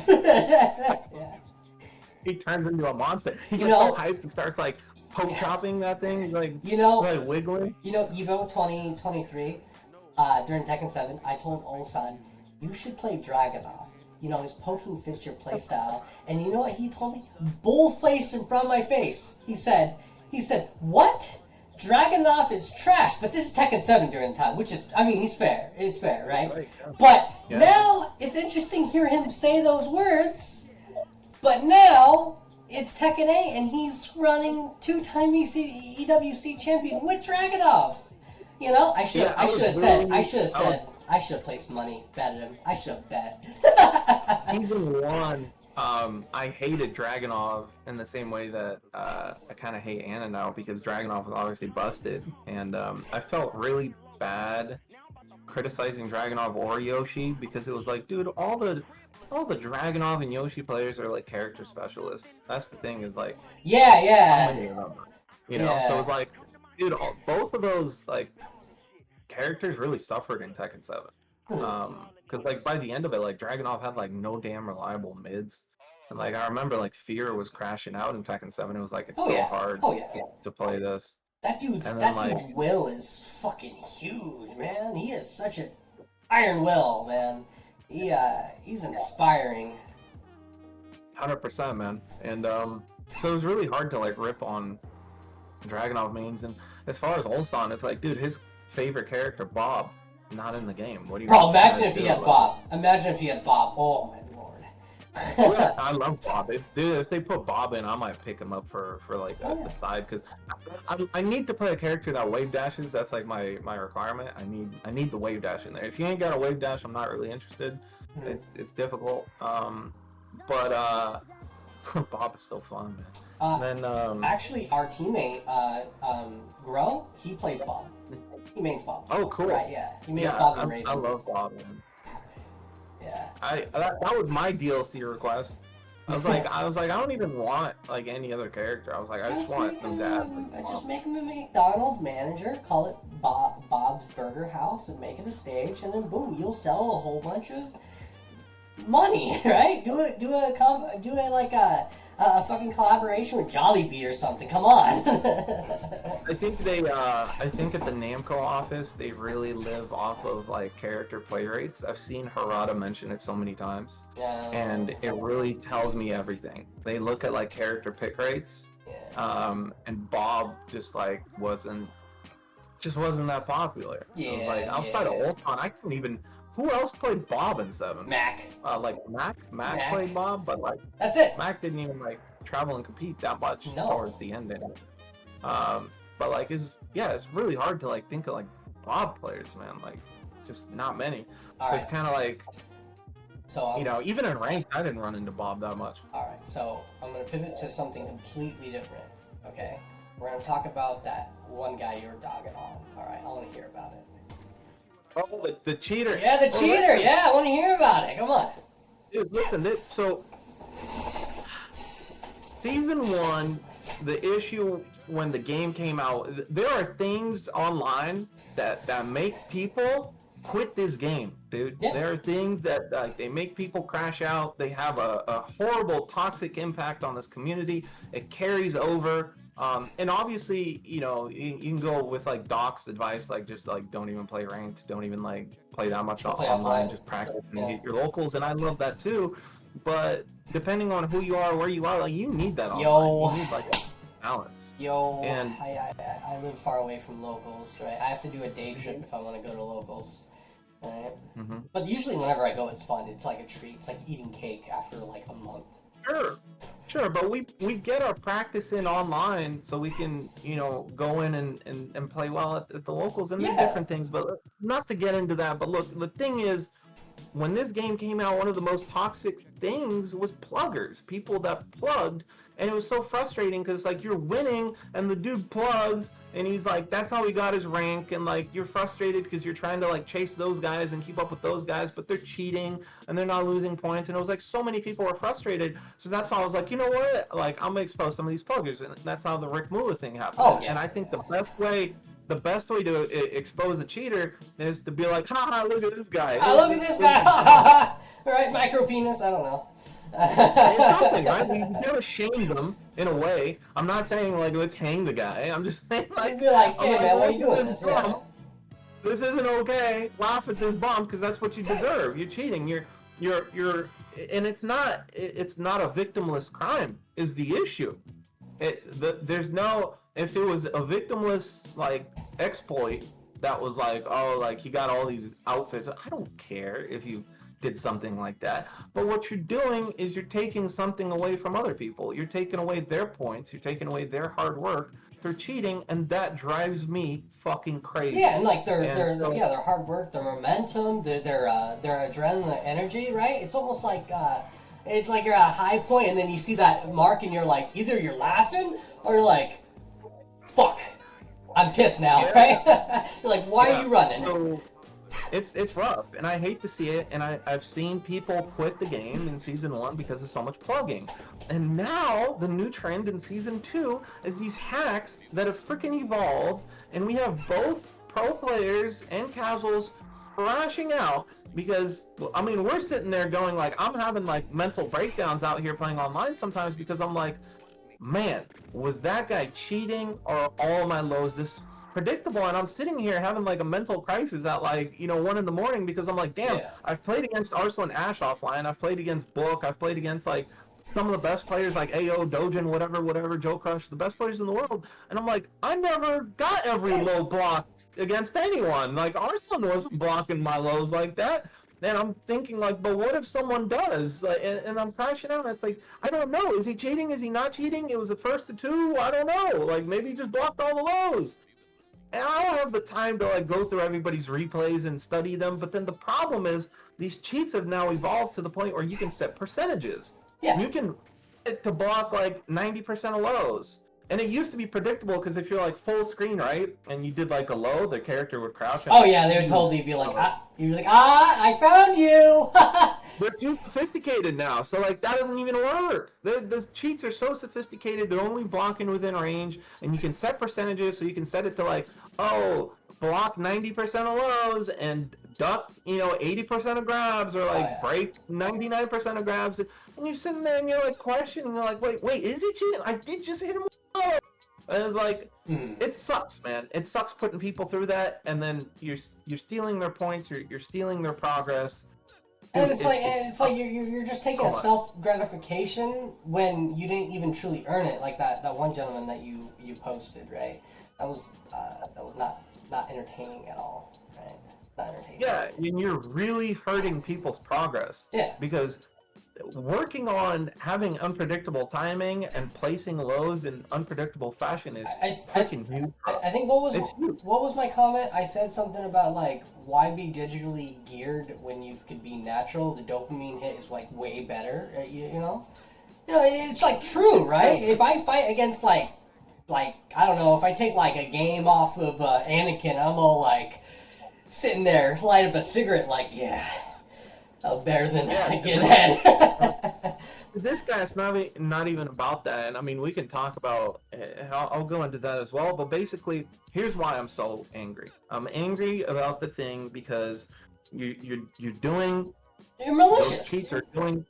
Yeah. He turns into a monster. He gets so hyped and starts like poke chopping that thing, like like wiggling. You know, Evo 2023, during Tekken 7, I told Ulsan, you should play Dragunov. You know, his poking fist your playstyle. And you know what he told me? Bull face in front of my face. He said, what? Dragunov is trash, but this is Tekken 7 during the time, which is, I mean, he's fair. It's fair, right? Yeah. But now, it's interesting to hear him say those words, but now, it's Tekken 8, and he's running 2-time EWC champion with Dragunov. You know, I should have placed money, betted him. I should have bet. Even one, I hated Dragunov in the same way that I kind of hate Anna now because Dragunov was obviously busted, and I felt really bad criticizing Dragunov or Yoshi because it was like, dude, all the Dragunov and Yoshi players are like character specialists. That's the thing is like, yeah. So many of them, you know. So it's like, dude, both of those like characters really suffered in Tekken 7. Because like by the end of it, like Dragunov had like no damn reliable mids, and like I remember like Fear was crashing out in Tekken 7. It was like it's hard to play this. That dude's will is fucking huge, man. He is such an iron will, man. He's inspiring. 100%, man. And so it was really hard to like rip on Dragunov mains. And as far as Ulsan, it's like, dude, his favorite character, Bob, not in the game. What do you? Bro, imagine if he had Bob. Oh my lord. Yeah, I love Bob. If they put Bob in, I might pick him up for like the side because I need to play a character that wave dashes. That's like my requirement. I need the wave dash in there. If you ain't got a wave dash, I'm not really interested. It's difficult. But Bob is so fun, man. Then actually, our teammate Grow, he plays Bob. He mains Bob. Oh, cool. Right, yeah. He mains Bob and Raven. I love Bob, man. Yeah. That was my DLC request. I was like, I don't even want like any other character. I was like, I just want them to have. Just make him a McDonald's manager, call it Bob's Burger House, and make it a stage, and then boom, you'll sell a whole bunch of money, right? Do it like a fucking collaboration with Jollibee or something. Come on. I think I think at the Namco office, they really live off of like character play rates. I've seen Harada mention it so many times, and it really tells me everything. They look at like character pick rates, and Bob just like wasn't that popular. I was like, outside of Ultron, I couldn't even. Who else played Bob in 7? Mac. Like Mac played Bob, but like that's it. Mac didn't even like travel and compete that much towards the end. But like it's really hard to like think of like Bob players, man. Like just not many. It's kind of like, so even in ranked, I didn't run into Bob that much. All right, so I'm gonna pivot to something completely different. Okay, we're gonna talk about that one guy you were dogging on. All right, I want to hear about it. Oh, the cheater. Yeah, the cheater. Yeah, I want to hear about it. Come on. Dude, listen. So, season 1, the issue when the game came out, there are things online that make people quit this game, dude. Yeah. There are things that they make people crash out. They have a horrible, toxic impact on this community. It carries over. And obviously, you can go with like Doc's advice, like just like don't even play ranked, don't even like play that much online, just practice and hit your locals. And I love that too. But depending on who you are, where you are, like you need that online. You need like balance. And I live far away from locals, right? I have to do a day trip if I want to go to locals. Right? Mm-hmm. But usually whenever I go, it's fun. It's like a treat. It's like eating cake after like a month. Sure, but we get our practice in online so we can, go in and play well at the locals and the different things, but not to get into that. But look, the thing is, when this game came out, one of the most toxic things was pluggers, people that plugged, and it was so frustrating because like you're winning and the dude plugs and he's like, that's how he got his rank, and like you're frustrated because you're trying to like chase those guys and keep up with those guys, but they're cheating and they're not losing points, and it was like so many people were frustrated. So that's why I was like, you know what, like I'm gonna expose some of these pluggers, and that's how the Rick Mula thing happened. And I think the best way to expose a cheater is to be like, haha, look at this guy. Look at this guy. Right, micro penis, I don't know. It's something, right? We gotta shame them in a way. I'm not saying like let's hang the guy. I'm just saying like, be like, hey man, why are you doing this? This isn't okay. Laugh at this bump because that's what you deserve. You're cheating. You're and it's not a victimless crime is the issue. There's no, if it was a victimless like exploit that was like, oh, like he got all these outfits, I don't care if you did something like that. But what you're doing is you're taking something away from other people. You're taking away their points. You're taking away their hard work. They're cheating, and that drives me fucking crazy. Yeah, and like their hard work, their momentum, their adrenaline, their energy, right? It's almost like it's like you're at a high point, and then you see that mark, and you're like, either you're laughing or you're like, fuck, I'm pissed now, right? You're like, why are you running? So, it's rough, and I hate to see it, and I've seen people quit the game in Season 1 because of so much plugging. And now, the new trend in Season 2 is these hacks that have freaking evolved, and we have both pro players and casuals crashing out because, I mean, we're sitting there going like, I'm having like mental breakdowns out here playing online sometimes because I'm like, man, was that guy cheating or are all my lows this predictable? And I'm sitting here having like a mental crisis at like 1 in the morning because I'm like, damn, I've played against Arsenal and Ash offline, I've played against Book, I've played against like some of the best players like AO, Dojin, whatever, Joe Crush, the best players in the world, and I'm like, I never got every low block against anyone. Like Arsenal wasn't blocking my lows like that. And I'm thinking like, but what if someone does? Like, and I'm crashing out. And it's like, I don't know. Is he cheating? Is he not cheating? It was the first to 2. I don't know. Like maybe he just blocked all the lows. And I don't have the time to like go through everybody's replays and study them. But then the problem is these cheats have now evolved to the point where you can set percentages. Yeah. You can to block like 90% of lows. And it used to be predictable because if you're like full screen, right, and you did like a low, the character would crouch. Oh yeah, they would totally be like, you'd be like, I found you. They're too sophisticated now, so like that doesn't even work. The cheats are so sophisticated; they're only blocking within range, and you can set percentages, so you can set it to like, oh, block 90% of lows and duck, 80% of grabs, or like break 99% of grabs, and you're sitting there and you're like questioning, you're like, wait, is he cheating? I did just hit him with a low. And it's like, it sucks, man. It sucks putting people through that, and then you're stealing their points, you're stealing their progress. Dude, and it's like you're just taking a self gratification when you didn't even truly earn it. Like that one gentleman that you posted, right? That was not entertaining at all, right? Not entertaining. Yeah, and you're really hurting people's progress. Yeah. Because working on having unpredictable timing and placing lows in unpredictable fashion is freaking huge. I think what was my comment? I said something about like, why be digitally geared when you could be natural? The dopamine hit is like way better. You know, it's like true, right? If I fight against like I don't know, if I take like a game off of Anakin, I'm all like sitting there, light up a cigarette, like better than getting ahead. This guy's not even about that, and I mean we can talk about. I'll go into that as well, but basically, here's why I'm so angry. I'm angry about the thing because you're malicious. Those cheats are doing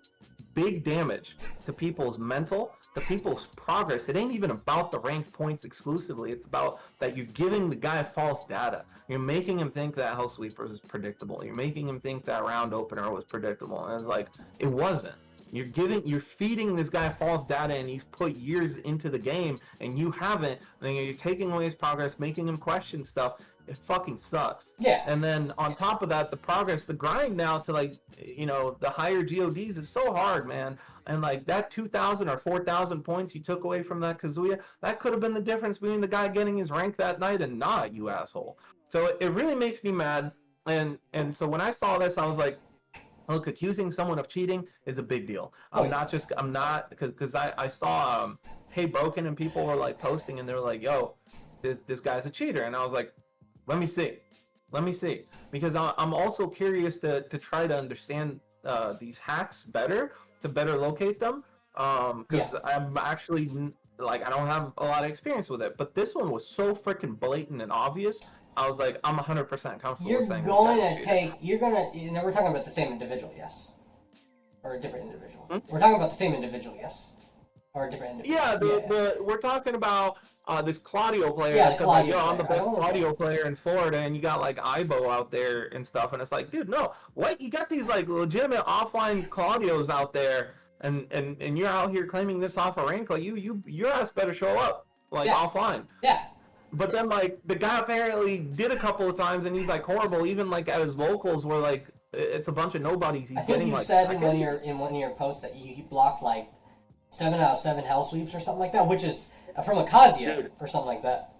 big damage to people's mental, to people's progress. It ain't even about the ranked points exclusively. It's about that you're giving the guy false data. You're making him think that Hell Sweeper is predictable. You're making him think that round opener was predictable. And it's like, it wasn't. You're feeding this guy false data, and he's put years into the game, and you haven't. And you're taking away his progress, making him question stuff. It fucking sucks. Yeah. And then on top of that, the progress, the grind now to like, the higher GODs is so hard, man. And like that 2,000 or 4,000 points you took away from that Kazuya, that could have been the difference between the guy getting his rank that night and not, you asshole. So it really makes me mad. And so when I saw this, I was like, look, accusing someone of cheating is a big deal. I'm not, because I saw, Hey Broken, and people were like posting, and they were like, yo, this guy's a cheater. And I was like, let me see. Because I'm also curious to try to understand these hacks better, to better locate them. Because I'm actually, I don't have a lot of experience with it. But this one was so freaking blatant and obvious. I was like, I'm 100% comfortable saying we're talking about the same individual, yes? Or a different individual? We're talking about the same individual, yes? Or a different individual? Yeah, we're talking about this Claudio player. Yeah, that said, Claudio I'm the best player. Claudio player in Florida, and you got like Ibo out there and stuff, and it's like, dude, no, what? You got these like legitimate offline Claudios out there, and you're out here claiming this off a rank. Like your ass better show up offline. Yeah. But then like the guy apparently did a couple of times, and he's like horrible. Even like at his locals, where like it's a bunch of nobodies. He's getting like. I think you said in one of your posts that you blocked like 7 out of 7 hell sweeps or something like that, which is from a Kazuya or something like that.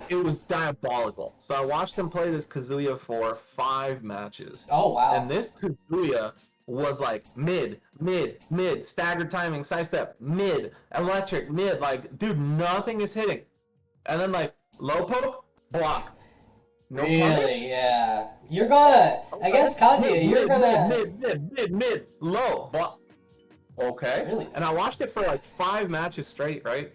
It was diabolical. So I watched him play this Kazuya for 5 matches. Oh wow! And this Kazuya was like mid, staggered timing, sidestep, mid, electric, mid. Like, dude, nothing is hitting. And then like low poke, block. No really? Punish? Yeah. You're gonna against Kazuya. You're gonna mid, low block. Okay. Really? And I watched it for like 5 matches straight, right?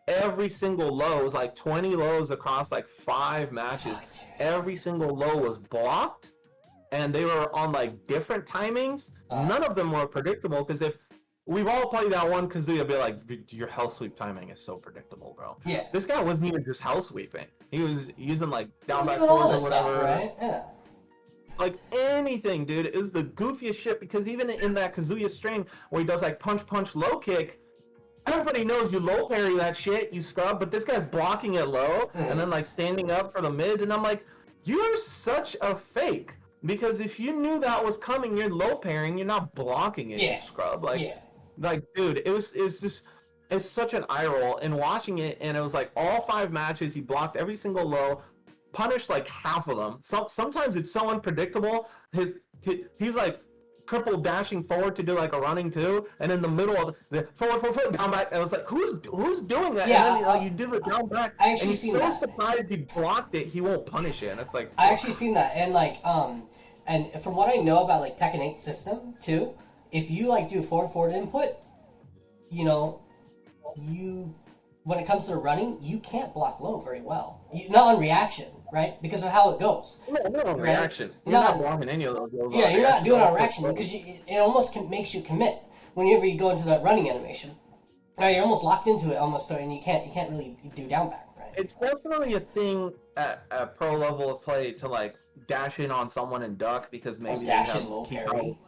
Every single low was like 20 lows across like 5 matches. Every single low was blocked, and they were on like different timings. None of them were predictable, because if we've all played that one Kazuya, be like, your hell sweep timing is so predictable, bro. Yeah. This guy wasn't even just hell sweeping. He was using like down back forwards or whatever. Stuff, right? Yeah. Like anything, dude. It was the goofiest shit, because even in that Kazuya string where he does like punch, low kick, everybody knows you low parry that shit, you scrub, but this guy's blocking it low and then like standing up for the mid, and I'm like, you're such a fake, because if you knew that was coming, you're low parrying, you're not blocking it, you scrub. Like, dude, it's such an eye roll. And watching it, and it was like all 5 matches, he blocked every single low, punished like half of them. Sometimes it's so unpredictable. He was like triple dashing forward to do like a running 2, and in the middle of the forward, down back. And I was like, who's doing that? Yeah, and then like, you do the down back, I actually and seen he's so that. surprised he blocked it, he won't punish it. And it's like, I actually seen that, and like and from what I know about like Tekken 8 system too, if you like do forward input, you when it comes to running, you can't block low very well. Not on reaction, right? Because of how it goes. No, not on right? reaction. You're not blocking any of those. Yeah, you're not doing it on reaction because it almost makes you commit whenever you go into that running animation. Right, you're almost locked into it almost, and you can't really do down back, right? It's definitely a thing at pro level of play to like dash in on someone and duck because maybe they dash have in low parry.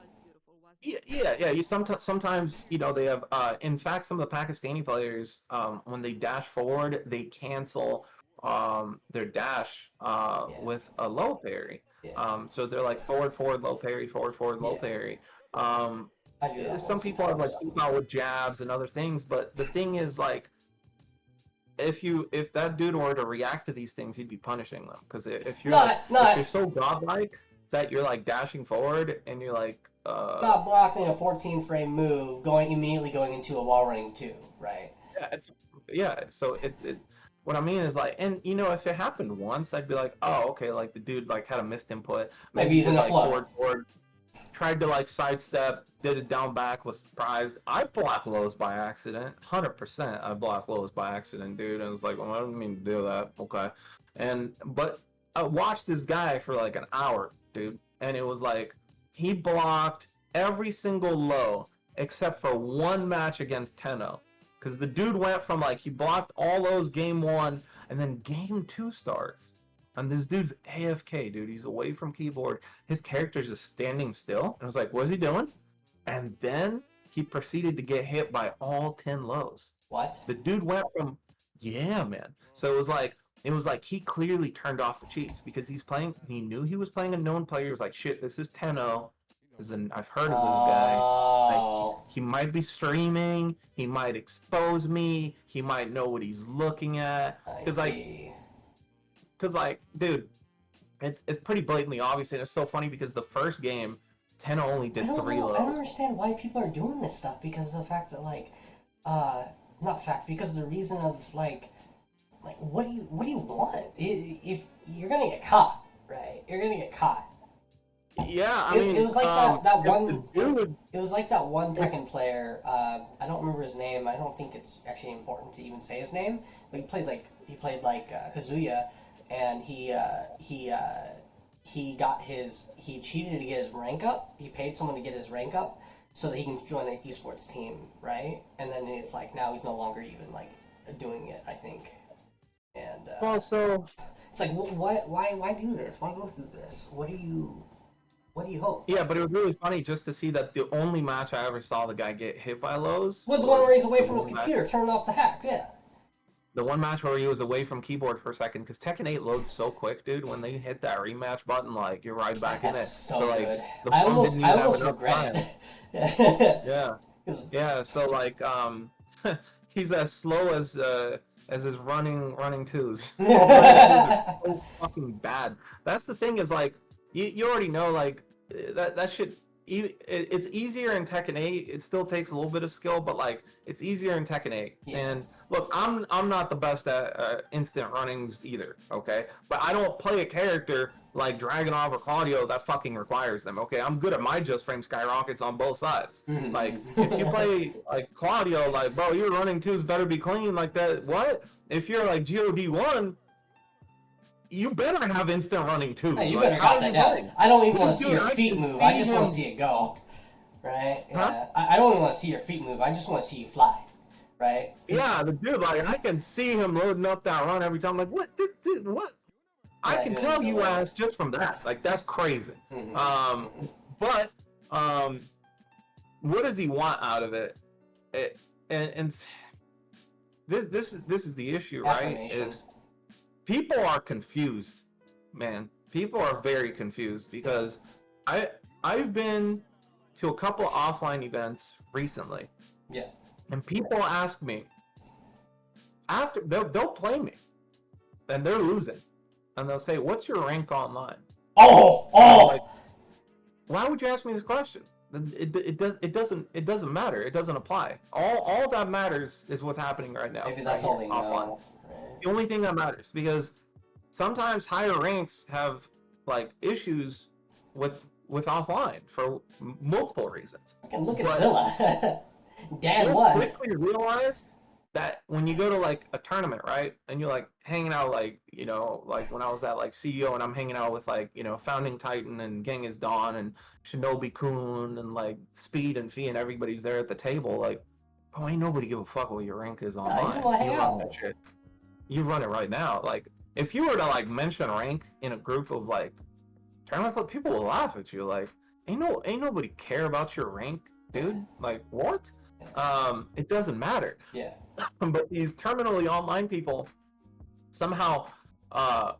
Yeah. You sometimes they have. In fact, some of the Pakistani players, when they dash forward, they cancel their dash with a low parry. Yeah. So they're like forward low parry, forward low parry. I do that Some people have like keep out with jabs and other things, but the thing is like if that dude were to react to these things, he'd be punishing them. Because if you're so godlike that you're like dashing forward and you're like not blocking a 14 frame move, immediately going into a wall running 2, right? So it what I mean is like, and if it happened once, I'd be like, oh, okay, like the dude like had a missed input. Maybe he's in a flow. Forward, tried to like sidestep, did it down back, was surprised. I block lows by accident, 100%. I block lows by accident, dude. And it was like, well, I didn't mean to do that. Okay, but I watched this guy for like an hour, dude, and it was like he blocked every single low except for one match against Tenno. Because the dude went from like, he blocked all those game 1, and then game 2 starts. And this dude's AFK, dude. He's away from keyboard. His character's just standing still. And I was like, what is he doing? And then he proceeded to get hit by all 10 lows. What? The dude went from, yeah, man. So it was like he clearly turned off the cheats because he knew he was playing a known player. He was like, shit, this is Tenno. I've heard of this guy. Like, he might be streaming. He might expose me. He might know what he's looking at. Because dude, it's pretty blatantly obvious, and it's so funny because the first game, Tenno only did 3 lows. I don't understand why people are doing this stuff because of the fact that because of the reason of like what do you want? If you're gonna get caught, right? You're gonna get caught. Yeah, I mean, it was like that one. Dude, it was like that one Tekken player. I don't remember his name. I don't think it's actually important to even say his name. But he played like Kazuya, and he cheated to get his rank up. He paid someone to get his rank up so that he can join an esports team, right? And then it's like now he's no longer even like doing it, I think. And so it's like why do this? Why go through this? What do you hope? Yeah, but it was really funny just to see that the only match I ever saw the guy get hit by lows was the one where he's away from his computer, turning off the hack. Yeah. The one match where he was away from keyboard for a second, because Tekken 8 loads so quick, dude. When they hit that rematch button, like you're right back in it. So like, good. I almost regret it. Yeah. So like, he's as slow as his running twos. So fucking bad. That's the thing is like, you already know like that shit. It's easier in Tekken 8. It still takes a little bit of skill, but like it's easier in Tekken 8. Yeah. And look, I'm not the best at instant runnings either, okay? But I don't play a character like Dragonov or Claudio that fucking requires them, okay? I'm good at my just frame skyrockets on both sides. Mm-hmm. Like if you play like Claudio, like bro, your running twos better be clean like that. What? If you're like GOD1, you better have instant running too. Hey, you better got that down. I don't even want to see your feet move. I just want to see it go. Right? Huh? I don't even want to see your feet move. I just want to see you fly. Right? Yeah, the dude, like, I can see him loading up that run every time. Like, what? This what? I can tell you ass just from that. Like, that's crazy. Mm-hmm. But what does he want out of it? And this is the issue, right? Is people are confused, man. People are very confused because I've been to a couple offline events recently. Yeah. And people ask me after they'll play me, and they're losing, and they'll say, "What's your rank online?" Oh! Like, why would you ask me this question? It doesn't matter. It doesn't apply. All that matters is what's happening right now. Maybe that's all they know. The only thing that matters, because sometimes higher ranks have like issues with offline for multiple reasons. Look at Zilla. Dan won. Quickly realize that when you go to like a tournament, right, and you're like hanging out, like, like when I was at like CEO and I'm hanging out with like, Founding Titan and Genghis Dawn and Shinobi Kun and like Speed and Fee and everybody's there at the table, like, oh, ain't nobody give a fuck what your rank is You online. want to You hang run out. that shit. You run it right now. Like, if you were to like mention rank in a group of like tournament, people will laugh at you. Like, ain't nobody care about your rank, dude. Like, what? It doesn't matter. Yeah. But these terminally online people somehow are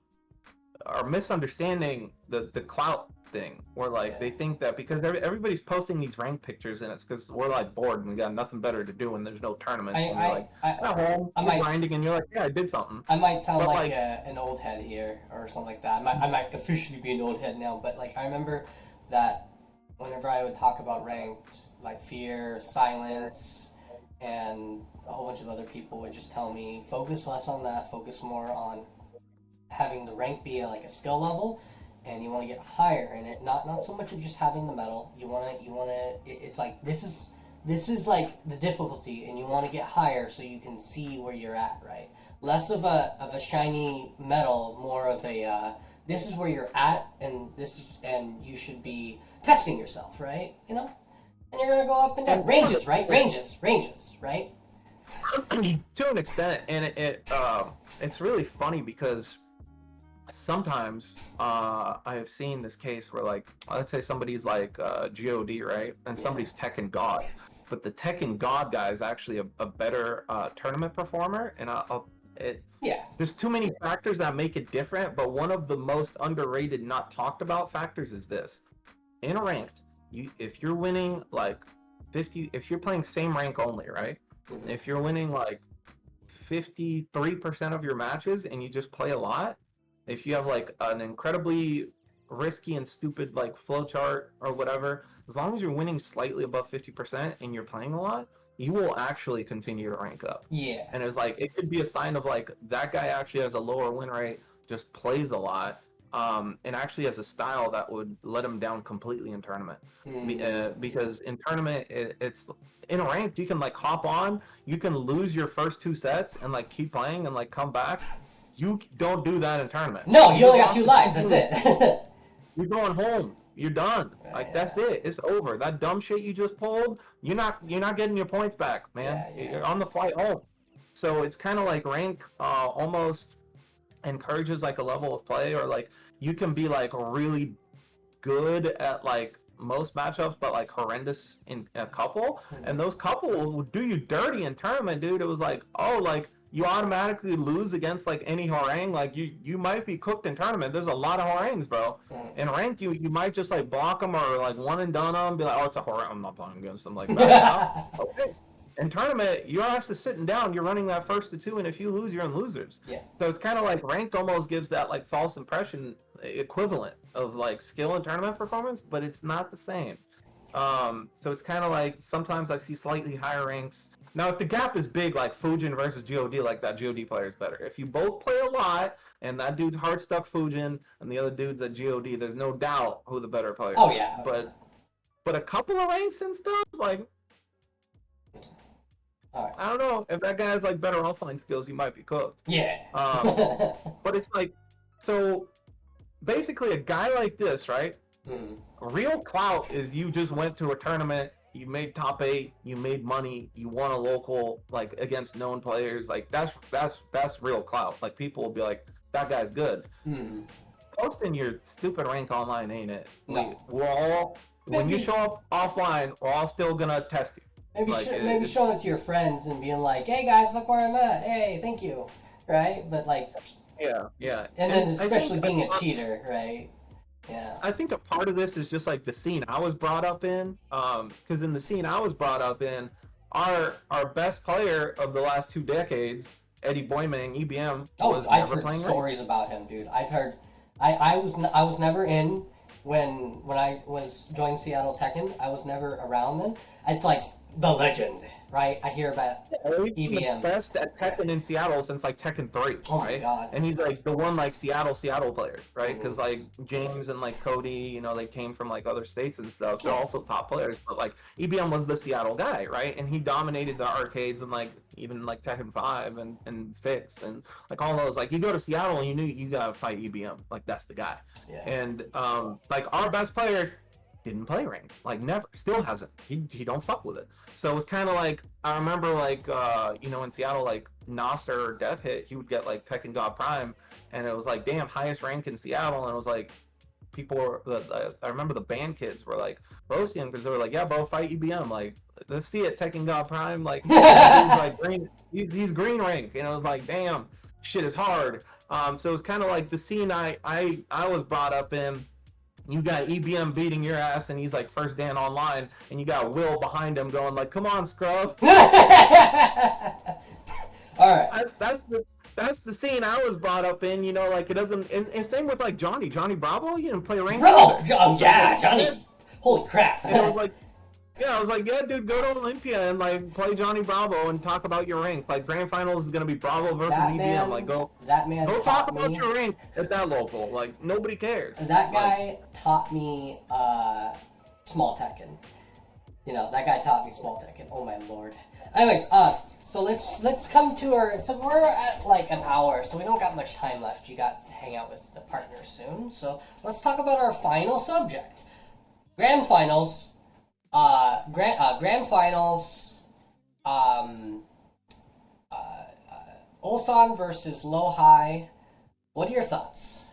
misunderstanding the clout thing, where like they think that because everybody's posting these rank pictures, and it's because we're like bored and we got nothing better to do and there's no tournaments, and you're like at home, you're grinding, and you're like, yeah, I did something. I might sound like an old head here or something like that. I might officially be an old head now, but like I remember that whenever I would talk about ranked, like Fear, Silence, and a whole bunch of other people would just tell me, focus less on that, focus more on having the rank be like a skill level, and you want to get higher in it. Not so much of just having the medal. You want to. It's like this is like the difficulty, and you want to get higher so you can see where you're at, right? Less of a shiny medal, more of a this is where you're at, and and you should be testing yourself, right? And you're gonna go up and down ranges, right? Ranges, right? To an extent, and it's really funny because sometimes I have seen this case where, like, let's say somebody's like God, right, and somebody's Tekken God, but the Tekken God guy is actually a better tournament performer, and there's too many factors that make it different, but one of the most underrated, not talked about factors is this: in ranked, if you're winning like 50, if you're playing same rank only, right? Mm-hmm. If you're winning like 53% of your matches and you just play a lot, if you have like an incredibly risky and stupid like flowchart or whatever, as long as you're winning slightly above 50% and you're playing a lot, you will actually continue to rank up. Yeah. And it's like, it could be a sign of like, that guy actually has a lower win rate, just plays a lot, and actually has a style that would let him down completely in tournament. Because in tournament, it's in ranked, you can like hop on, you can lose your first 2 sets and like keep playing and like come back. You don't do that in tournament. No, you only got 2 lives. That's it. You're going home. You're done. Like, that's it. It's over. That dumb shit you just pulled, you're not getting your points back, man. You're on the flight home. So it's kind of like rank almost encourages like a level of play, or like you can be like really good at like most matchups, but like horrendous in a couple, and those couple will do you dirty in tournament, dude. It was like, oh, like, you automatically lose against like any harangue. Like you might be cooked in tournament. There's a lot of harangues, bro. In ranked, you might just like block them or like one and done them, be like, oh, it's a harangue, I'm not playing against them, like that. Okay. In tournament, you're actually sitting down, you're running that first to 2, and if you lose, you're in losers. Yeah. So it's kind of like ranked almost gives that like false impression equivalent of like skill and tournament performance, but it's not the same. So it's kind of like sometimes I see slightly higher ranks. Now, if the gap is big, like Fujin versus God, like that God player is better. If you both play a lot, and that dude's hard stuck Fujin, and the other dude's at God, there's no doubt who the better player is. Oh, yeah. But a couple of ranks and stuff, like, I don't know. If that guy has like better offline skills, he might be cooked. Yeah. But it's like, so basically a guy like this, right? Real clout is you just went to a tournament, you made top 8, you made money, you won a local, like, against known players. Like, that's real clout. Like, people will be like, that guy's good. Posting your stupid rank online ain't it. No. We're all, when you show up offline, we're all still gonna test you. Maybe showing it to your friends and being like, hey guys, look where I'm at. Hey, thank you. Right? But like... Yeah. And then especially being a cheater, right? Yeah. I think a part of this is just like the scene I was brought up in. Because in the scene I was brought up in, our best player of the last 2 decades, Eddie Boymang, EBM, was I've never heard stories about him, dude. I've heard. I was never in when I was joining Seattle Tekken. I was never around then. It's like the legend, right? I hear about Yeah, he's been the EBM. best at Tekken in Seattle since like Tekken 3, Oh my right? god. And he's like the one like Seattle player, right? Mhm. Because like James and like Cody, you know, they came from like other states and stuff. They're Yeah. also top players, but like EBM was the Seattle guy, right? And he dominated the arcades and like even like Tekken 5 and 6 and like all those. Like you go to Seattle and you knew you gotta fight EBM. Like that's the guy. Yeah. And like our best player didn't play ranked, like never, still hasn't. He don't fuck with it. So it was kind of like I remember like you know in Seattle like Nasser or Death Hit, he would get like Tekken God Prime, and it was like damn highest rank in Seattle, and it was like people were I remember the band kids were like roasting him because they were like yeah bro fight EBM like let's see it Tekken God Prime like that dude's like green he's green rank, and it was like damn shit is hard. So it was kind of like the scene I was brought up in. You got EBM beating your ass, and he's like first Dan online, and you got Will behind him going like, "Come on, scrub." All right. That's the scene I was brought up in. You know, like it doesn't. And same with like Johnny Bravo. You didn't play ranked. Bro, Either. oh yeah, Johnny. Holy crap. And it was like, yeah, I was like, yeah, dude, go to Olympia and like play Johnny Bravo and talk about your rank. Like grand finals is gonna be Bravo versus that EBM. man, Like go taught talk me, about your rank at that local. Like nobody cares. That guy like, taught me small Tekken. You know, that guy taught me small Tekken. Oh my lord. Anyways, so let's come to our. So we're at like an hour, so we don't got much time left. You got to hang out with the partner soon. So let's talk about our final subject, grand finals. Grand finals. Ulsan versus Low High. What are your thoughts?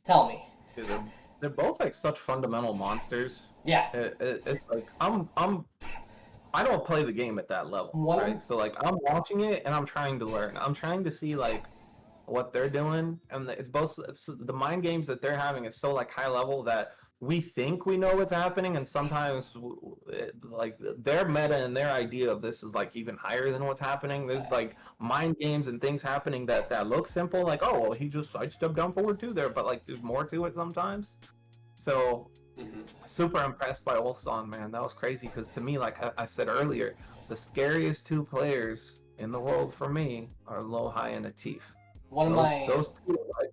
Tell me. dude, they're both like such fundamental monsters. Yeah. It's like I don't play the game at that level, One right? So like I'm watching it and I'm trying to learn. I'm trying to see like what they're doing, and it's the mind games that they're having is so like high level that we think we know what's happening, and sometimes like their meta and their idea of this is like even higher than what's happening. There's like mind games and things happening that look simple, like oh well he just sidestepped down forward too there, but like there's more to it sometimes. So super impressed by Ulsan, man. That was crazy because to me, like I said earlier, the scariest two players in the world for me are Low High and Atif. Those two, like,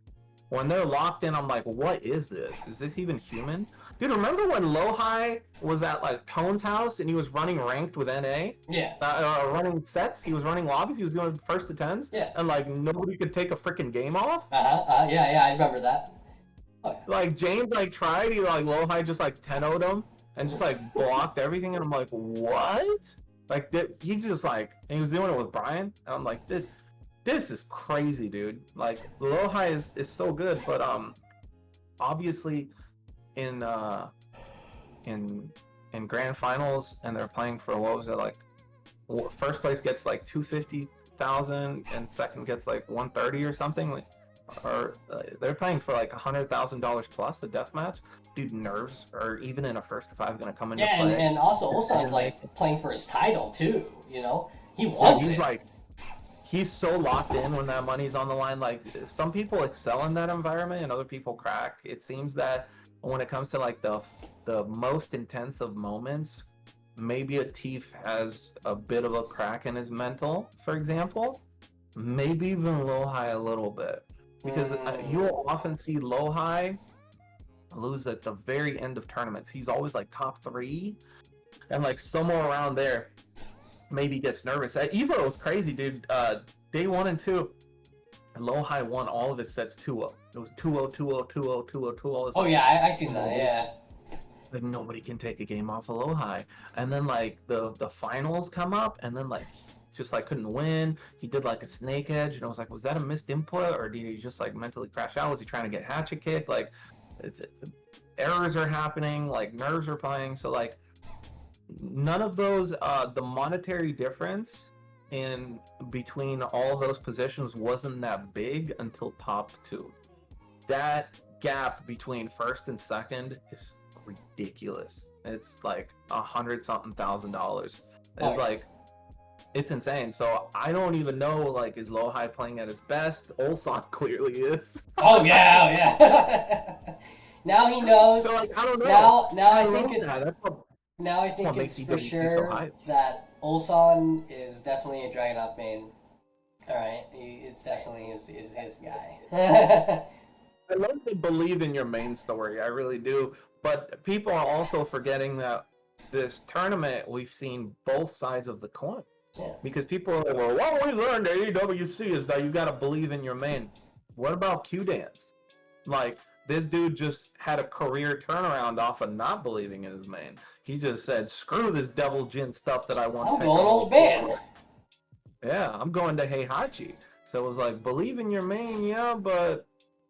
when they're locked in, I'm like, what is this? Is this even human? Dude, remember when Low High was at like Tone's house and he was running ranked with NA? Yeah. Running sets. He was running lobbies. He was going first to tens. Yeah. And like nobody could take a freaking game off. Yeah, I remember that. Oh, yeah. Like James like tried. He like Low High just like 10-0'd him and just like blocked everything. And I'm like, what? Like he's just like, and he was doing it with Brian. And I'm like, this is crazy, dude. Like Low High is so good, but obviously in grand finals, and they're playing for what was it like? First place gets like 250,000, and second gets like 130 or something. Like, or they're playing for like $100,000 plus the death match. Dude, nerves are even in a first to five gonna come into play. Yeah, and also Ulsan's like playing for his title too. You know, he wants he's it. Like, he's so locked in when that money's on the line. Like some people excel in that environment and other people crack. It seems that when it comes to like the most intense of moments, maybe Atif has a bit of a crack in his mental, for example. Maybe even Low High a little bit. Because you will often see Low High lose at the very end of tournaments. He's always like top 3, and like somewhere around there, maybe gets nervous. Evo was crazy, dude. Day 1 and 2, Low High won all of his sets 2-0. It was 2-0, 2-0, 2-0, 2-0, 2-0. Oh yeah, I seen that. Yeah. Like nobody can take a game off of Low High, and then like the finals come up, and then like just like couldn't win. He did like a snake edge, and I was like, was that a missed input, or did he just like mentally crash out? Was he trying to get hatchet kicked? Like errors are happening, like nerves are playing. So like none of those the monetary difference in between all those positions wasn't that big until top 2. That gap between first and second is ridiculous. It's like $100-something thousand. It's like it's insane. So I don't even know, like, is Low High playing at his best? Ulsan clearly is. Oh yeah. Now he knows. So like I don't know. Now I think it's Now I That's think what makes it's for EWC so sure hype. that Ulsan is definitely a Dragunov main. Alright, it's definitely his guy. I love the believe in your main story. I really do. But people are also forgetting that this tournament, we've seen both sides of the coin. Yeah. Because people are like, well, what we learned at EWC is that you got to believe in your main. What about Q Dance? Like, this dude just had a career turnaround off of not believing in his main. He just said, screw this Devil Jin stuff that I want. I'm going old band. Yeah, I'm going to Heihachi. So it was like, believe in your main, yeah, but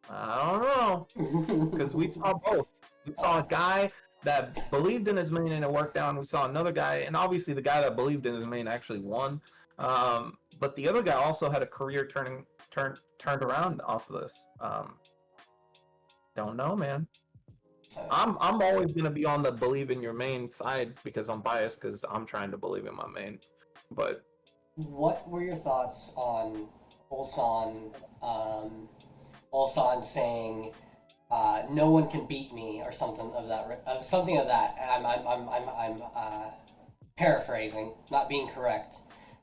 I don't know. Because we saw both. We saw a guy that believed in his main and it worked out, and we saw another guy, and obviously the guy that believed in his main actually won. But the other guy also had a career turned around off of this. Don't know, man. I'm always gonna be on the believe in your main side because I'm biased because I'm trying to believe in my main. But what were your thoughts on Ulsan? Ulsan saying, "No one can beat me" or something of that. Something of that. I'm paraphrasing, not being correct.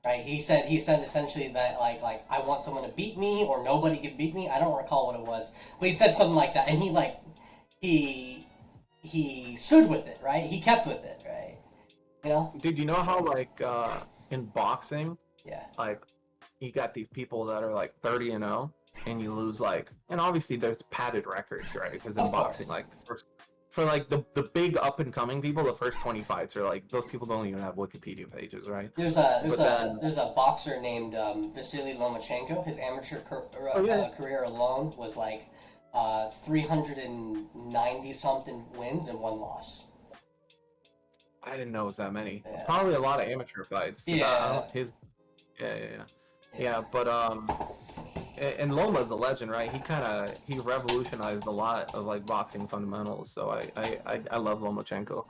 Right? He said essentially that like I want someone to beat me or nobody can beat me. I don't recall what it was, but he said something like that, and he stood with it, right? He kept with it, right? You know? Dude, you know how like in boxing, Yeah. like you got these people that are like 30-0, and you lose like, and obviously there's padded records, right? Because in Of boxing, course. like for like the big up and coming people, the first 20 fights are like those people don't even have Wikipedia pages, right? There's a boxer named Vasily Lomachenko. His amateur career alone was like 390 something wins and one loss. I didn't know it was that many. Yeah. Probably a lot of amateur fights. Yeah. Yeah, but and Loma's a legend, right? He revolutionized a lot of like boxing fundamentals. So I love Lomachenko,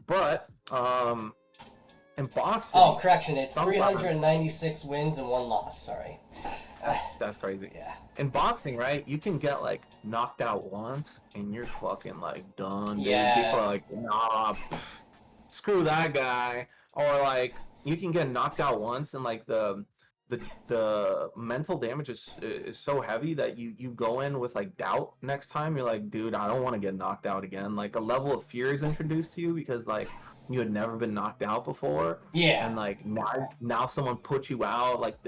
but in boxing. Oh, correction! It's 396 wins and one loss. Sorry. That's crazy. Yeah. In boxing, right? You can get like knocked out once, and you're fucking like done. Dude. Yeah. People are like, nah, screw that guy. Or like you can get knocked out once, and like the mental damage is so heavy that you go in with like doubt next time. You're like, dude, I don't want to get knocked out again. Like a level of fear is introduced to you because like you had never been knocked out before. Yeah. And like now someone put you out. Like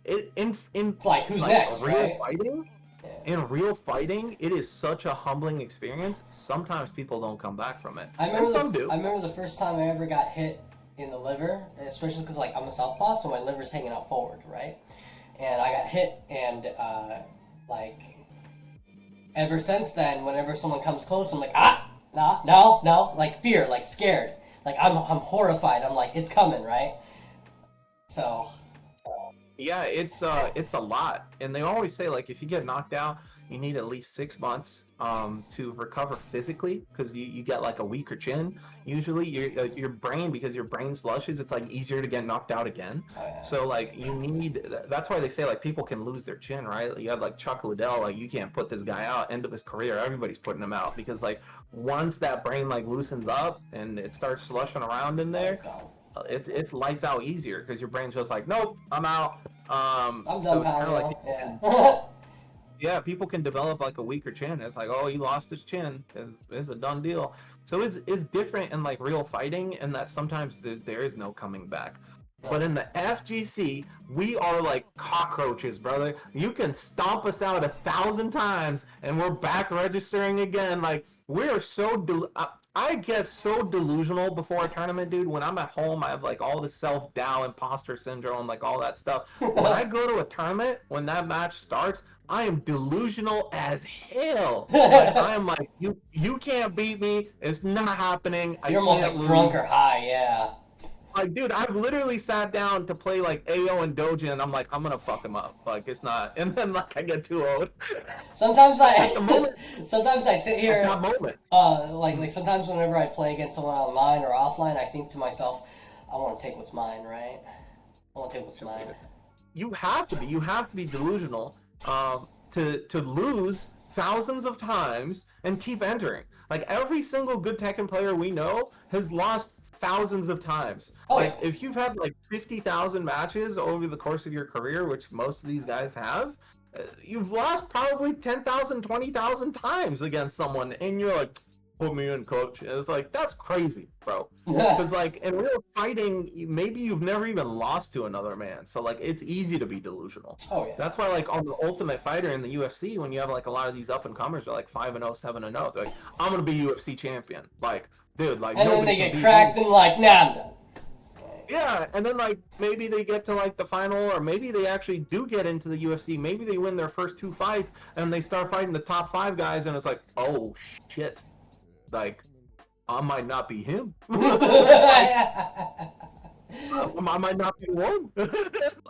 in It's like who's like, next, real right? fighting. Yeah. In real fighting, it is such a humbling experience. Sometimes people don't come back from it. I do. remember the first time I ever got hit in the liver, especially because like I'm a southpaw, so my liver's hanging out forward, right? And I got hit, and like ever since then, whenever someone comes close, I'm like, no, like fear, like scared, like I'm horrified. I'm like, it's coming, right? So. Yeah, it's a lot, and they always say like if you get knocked out, you need at least 6 months to recover physically because you get like a weaker chin. Usually, your brain, because your brain slushes, it's like easier to get knocked out again. Oh, yeah. So like you need. That's why they say like people can lose their chin, right? You have like Chuck Liddell, like you can't put this guy out. End of his career, everybody's putting him out because like once that brain like loosens up and it starts slushing around in there. It's lights out easier because your brain's just like, nope, I'm out. I'm done, so pal. like, Yeah. yeah, people can develop like a weaker chin. It's like, oh, he lost his chin. It's a done deal. So it's different in like real fighting, and that sometimes there is no coming back. But in the FGC, we are like cockroaches, brother. You can stomp us out 1,000 times, and we're back registering again. Like we're so I guess so delusional before a tournament, dude. When I'm at home, I have like all the self-doubt, imposter syndrome, like all that stuff. When I go to a tournament, when that match starts, I am delusional as hell. Like, I am like, you can't beat me. It's not happening. You're almost like drunk or high, yeah. Like, dude, I've literally sat down to play like AO and Doji, and I'm like, I'm gonna fuck him up. Like, it's not. And then like I get too old. Sometimes sometimes I sit here. At that moment. Like sometimes whenever I play against someone online or offline, I think to myself, I want to take what's mine, right? I want to take what's mine. You have to be. You have to be delusional to lose thousands of times and keep entering. Like every single good Tekken player we know has lost thousands of times. Oh, Like yeah. if you've had like 50,000 matches over the course of your career, which most of these guys have, you've lost probably 10,000, 20,000 times against someone, and you're like, put me in, coach. And it's like, that's crazy, bro. Because like in real fighting, maybe you've never even lost to another man, so like it's easy to be delusional. Oh, yeah. That's why like on the Ultimate Fighter in the UFC, when you have like a lot of these up and comers, they're like 5-0, 7-0. They're like, I'm gonna be UFC champion. Like, dude, like And then nobody they can get beat cracked me. and like, nah, I'm done. Yeah, and then like maybe they get to like the final, or maybe they actually do get into the UFC. Maybe they win their first 2 fights, and they start fighting the top 5 guys, and it's like, oh shit, like I might not be him. Like, I might not be one. Like,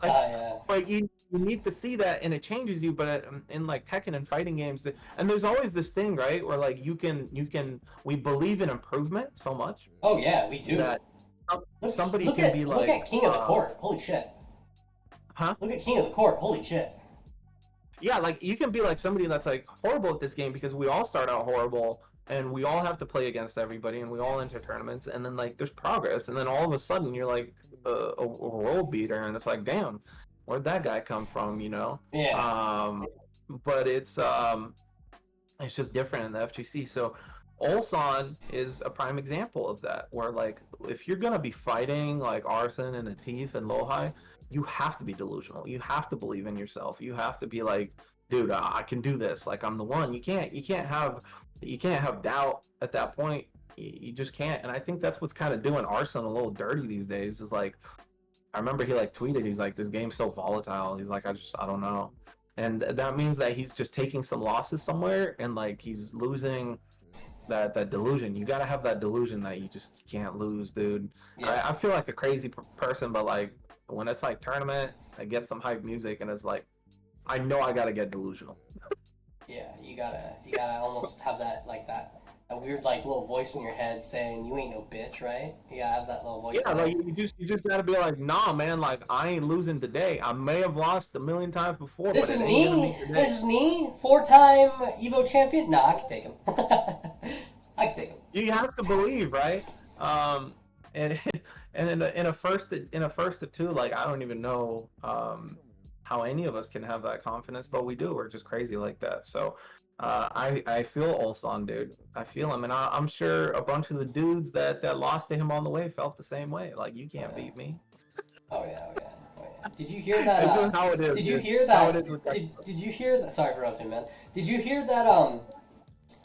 Yeah. but you need to see that, and it changes you. But in like Tekken and fighting games, and there's always this thing, right, where like we believe in improvement so much Oh, yeah, we do. that somebody can be like, look at King of the Court. Holy shit. huh? Look at King of the Court. Holy shit. Yeah, like you can be like somebody that's like horrible at this game, because we all start out horrible, and we all have to play against everybody, and we all enter tournaments, and then like there's progress, and then all of a sudden you're like a world beater, and it's like, damn, where'd that guy come from, you know? Yeah. But it's just different in the FGC. So Ulsan is a prime example of that, where like if you're gonna be fighting like Arson and Atif and Lohai, you have to be delusional. You have to believe in yourself. You have to be like, dude, I can do this. Like I'm the one. You can't have doubt at that point. You just can't. And I think that's what's kind of doing Arson a little dirty these days. Is like, I remember he like tweeted, he's like, this game's so volatile. He's like, I don't know. And that means that he's just taking some losses somewhere, and like he's losing that delusion. You gotta have that delusion that you just can't lose, dude. Yeah. I feel like a crazy person, but like when it's like tournament, I get some hype music, and it's like, I know I gotta get delusional. Yeah, you gotta almost have that, like a weird, like, little voice in your head saying, you ain't no bitch, right? You gotta have that little voice. Yeah, like you just gotta be like, nah, man, like I ain't losing today. I may have lost a million times before, This but is it ain't gonna be me. today. This is me, 4-time Evo champion. Nah, I can take him. I can take him. You have to believe, right? And and in a first to two, like I don't even know how any of us can have that confidence, but we do. We're just crazy like that. So I feel Ulsan, dude. I feel him, and I'm sure a bunch of the dudes that lost to him on the way felt the same way. Like, you can't beat me. Oh yeah, oh yeah, oh yeah. Did you hear that? It's just how it is. Did you dude. hear How that? it is with Did you hear that? Sorry for interrupting, man. Did you hear that?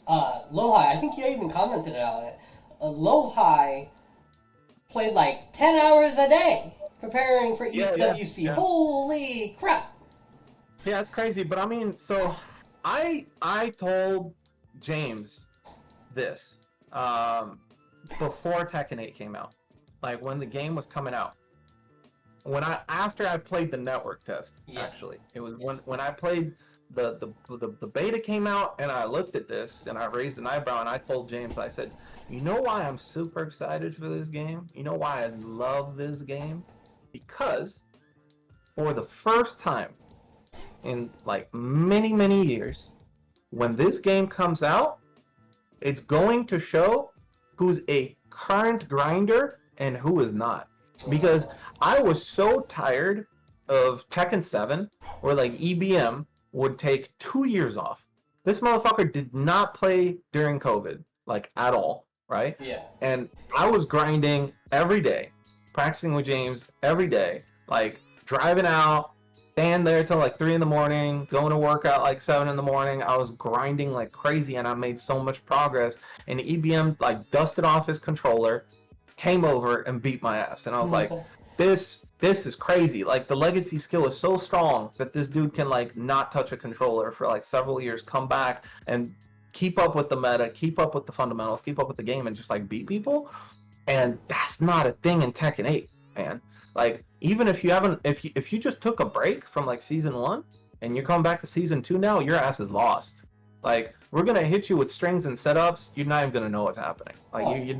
Lohai. I think you even commented on it. Lohai played like 10 hours a day preparing for EWC. Yeah. Holy crap! Yeah, it's crazy. But I mean, so I told James this before Tekken 8 came out, like when the game was coming out. After I played the network test, actually, it was when I played the beta came out, and I looked at this and I raised an eyebrow, and I told James, I said, you know why I'm super excited for this game? You know why I love this game? Because for the first time in like many years, when this game comes out, it's going to show who's a current grinder and who is not. Because I was so tired of Tekken 7, where like EBM would take 2 years off. This motherfucker did not play during COVID, like at all, right? Yeah. And I was grinding every day, practicing with James every day, like driving out, staying there till like 3 in the morning, going to work at like 7 in the morning. I was grinding like crazy, and I made so much progress. And EBM like dusted off his controller, came over and beat my ass, and I was like, this is crazy. Like, the legacy skill is so strong that this dude can like not touch a controller for like several years, come back and keep up with the meta, keep up with the fundamentals, keep up with the game, and just like beat people. And that's not a thing in Tekken 8, man. Like, even if you haven't, if you just took a break from like season 1 and you're coming back to season 2 now, your ass is lost. Like, we're gonna hit you with strings and setups. You're not even gonna know what's happening. Like, you're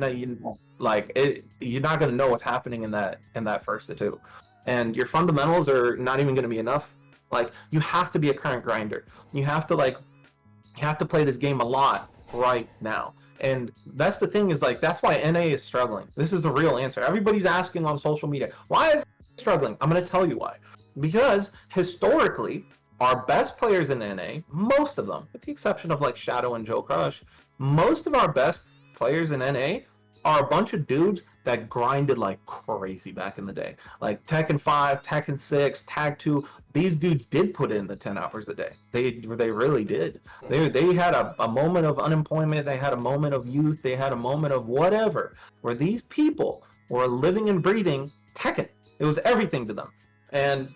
not gonna know what's happening in that first to two, and your fundamentals are not even gonna be enough. Like, you have to be a current grinder. You have to play this game a lot right now. And that's the thing, is like, that's why NA is struggling. This is the real answer. Everybody's asking on social media, why is it struggling? I'm going to tell you why. Because historically, our best players in NA, most of them, with the exception of like Shadow and Joe Crush, most of our best players in NA are a bunch of dudes that grinded like crazy back in the day. Like Tekken 5, Tekken 6, Tag 2, these dudes did put in the 10 hours a day. They really did. They had a moment of unemployment, they had a moment of youth, they had a moment of whatever, where these people were living and breathing Tekken. It was everything to them. And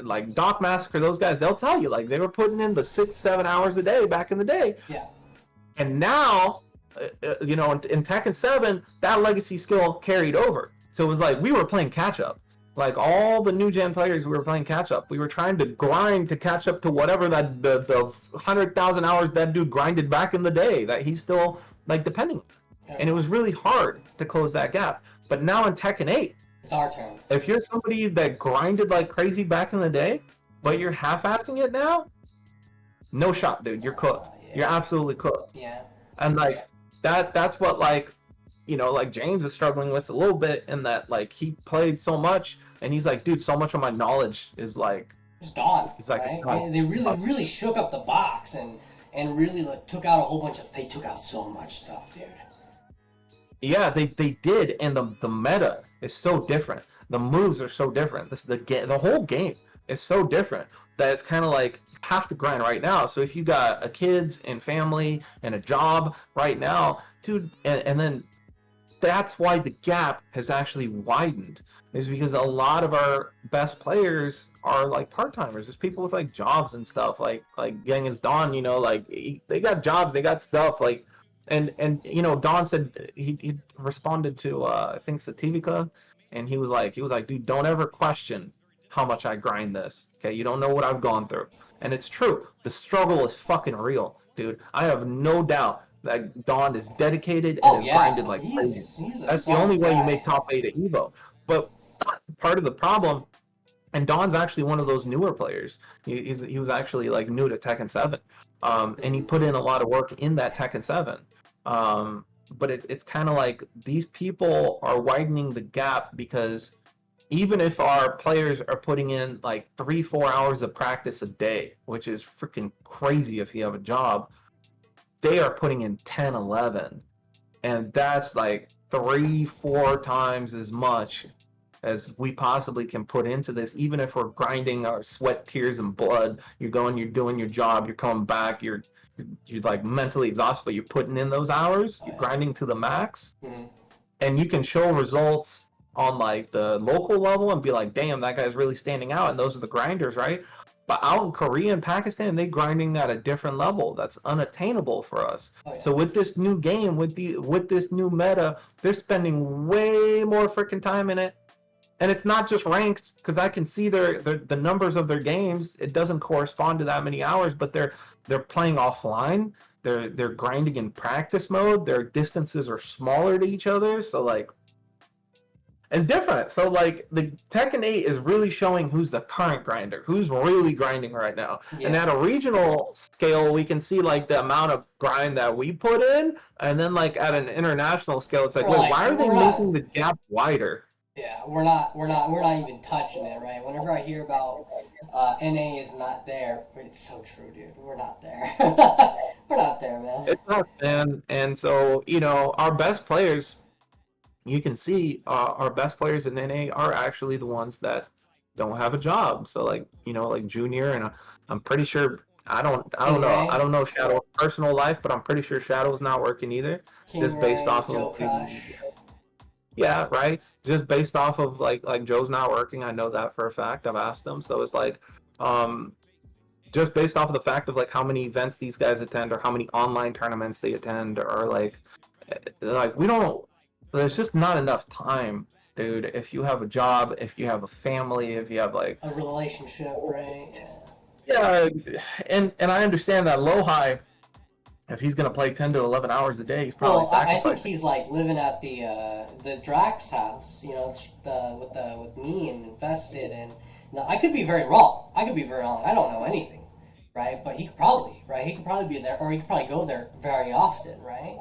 like Doc Massacre, those guys, they'll tell you, like, they were putting in the 6-7 hours a day back in the day. Yeah. And now, you know, in Tekken 7, that legacy skill carried over. So it was like we were playing catch up. Like all the new gen players, we were playing catch up. We were trying to grind to catch up to whatever that the 100,000 hours that dude grinded back in the day that he's still like depending on. Yeah. And it was really hard to close that gap. But now in Tekken 8, it's our turn. if you're somebody that grinded like crazy back in the day, but you're half-assing it now, no shot, dude. You're cooked. Yeah. You're absolutely cooked. Yeah. And like that's what, like, you know, like James is struggling with a little bit, in that like he played so much and he's like, dude, so much of my knowledge is like it's gone. He's like, right? it's gone. They really shook up the box and really like took out a whole bunch of. They took out so much stuff, dude. Yeah, they did, and the meta is so different. The moves are so different. The whole game is so different that it's kind of like you have to grind right now. So if you got a kids and family and a job right now, dude, and then that's why the gap has actually widened, is because a lot of our best players are like part-timers. There's people with like jobs and stuff, like Genghis Don, you know, like they got jobs, they got stuff, like, and you know, Don said he responded to I think Sativika, and he was like, dude, don't ever question how much I grind this. Okay, you don't know what I've gone through. And it's true. The struggle is fucking real, dude. I have no doubt that Don is dedicated and has grinded like crazy. That's the only way you make top 8 at Evo. But part of the problem, and Don's actually one of those newer players. He was actually like new to Tekken 7. And he put in a lot of work in that Tekken 7. But it's kind of like these people are widening the gap, because even if our players are putting in like 3-4 hours of practice a day, which is freaking crazy if you have a job, they are putting in 10-11, and that's like 3-4 times as much as we possibly can put into this. Even if we're grinding our sweat, tears, and blood, you're doing your job, you're coming back, you're like mentally exhausted, but you're putting in those hours, you're grinding to the max, and you can show results on like the local level and be like, damn, that guy's really standing out, and those are the grinders, right? But out in Korea and Pakistan, they grinding at a different level that's unattainable for us. So with this new game, with this new meta, they're spending way more freaking time in it. And it's not just ranked, because I can see the numbers of their games. It doesn't correspond to that many hours, but they're playing offline. They're grinding in practice mode. Their distances are smaller to each other, so like it's different. So like the Tekken 8 is really showing who's the current grinder, who's really grinding right now. Yeah. And at a regional scale, we can see like the amount of grind that we put in, and then like at an international scale, it's like, wait, why are they making the gap wider? Yeah, we're not even touching it, right? Whenever I hear about NA is not there, it's so true, dude. We're not there. We're not there, man. It's not, man. And so, you know, our best players, you can see our best players in NA are actually the ones that don't have a job. So like, you know, like Junior, and I'm pretty sure, I don't know Shadow's personal life, but I'm pretty sure Shadow's not working either. King just based Ray, off Joe of Crush. Yeah, right. Just based off of like Joe's not working. I know that for a fact. I've asked him. So it's like, just based off of the fact of like how many events these guys attend, or how many online tournaments they attend, or like we don't. There's just not enough time, dude. If you have a job, if you have a family, if you have like a relationship, right? Yeah, and I understand that Lohai, if he's gonna play 10 to 11 hours a day, he's probably sacrificing. I think he's like living at the Drax house, you know, with me and invested, and now I could be very wrong. I don't know anything, right? But he could probably be there, or he could probably go there very often, right?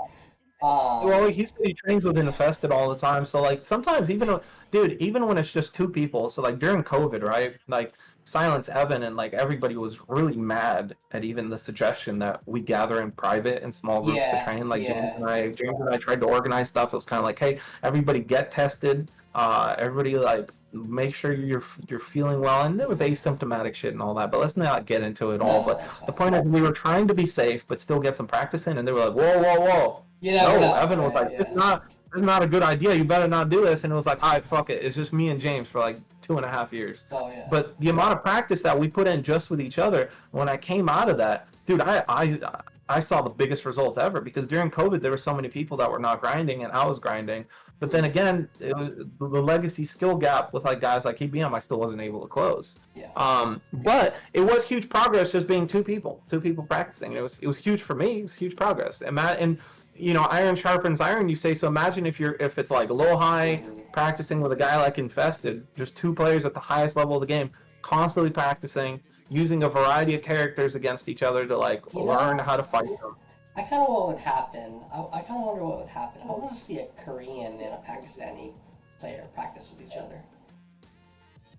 Well, he said he trains with Infested all the time. So like sometimes even when it's just two people. So like during COVID, right? Like Silence Evan and like everybody was really mad at even the suggestion that we gather in private in small groups to Yeah, train. Like yeah. James and I tried to organize stuff. It was kind of like, hey, everybody get tested. Everybody like make sure you're feeling well. And there was asymptomatic shit and all that. But let's not get into it all. No, But that's the fine. point is, we were trying to be safe, but still get some practice in. And they were like, whoa, whoa, whoa. You never No, know, Evan was right? like, Yeah. it's not a good idea. You better not do this. And it was like, all right, fuck it. It's just me and James for like 2.5 years. Oh yeah. But the amount of practice that we put in just with each other, when I came out of that, dude, I saw the biggest results ever because during COVID there were so many people that were not grinding and I was grinding. But then again, the legacy skill gap with like guys like EBM, I still wasn't able to close. Yeah. But it was huge progress just being two people practicing. It was huge for me. It was huge progress. And you know, iron sharpens iron. You say so. Imagine if it's like low high practicing with a guy like Infested, just two players at the highest level of the game, constantly practicing, using a variety of characters against each other to like learn how to fight them. I kind of what would happen. I kind of wonder what would happen. I want to see a Korean and a Pakistani player practice with each other.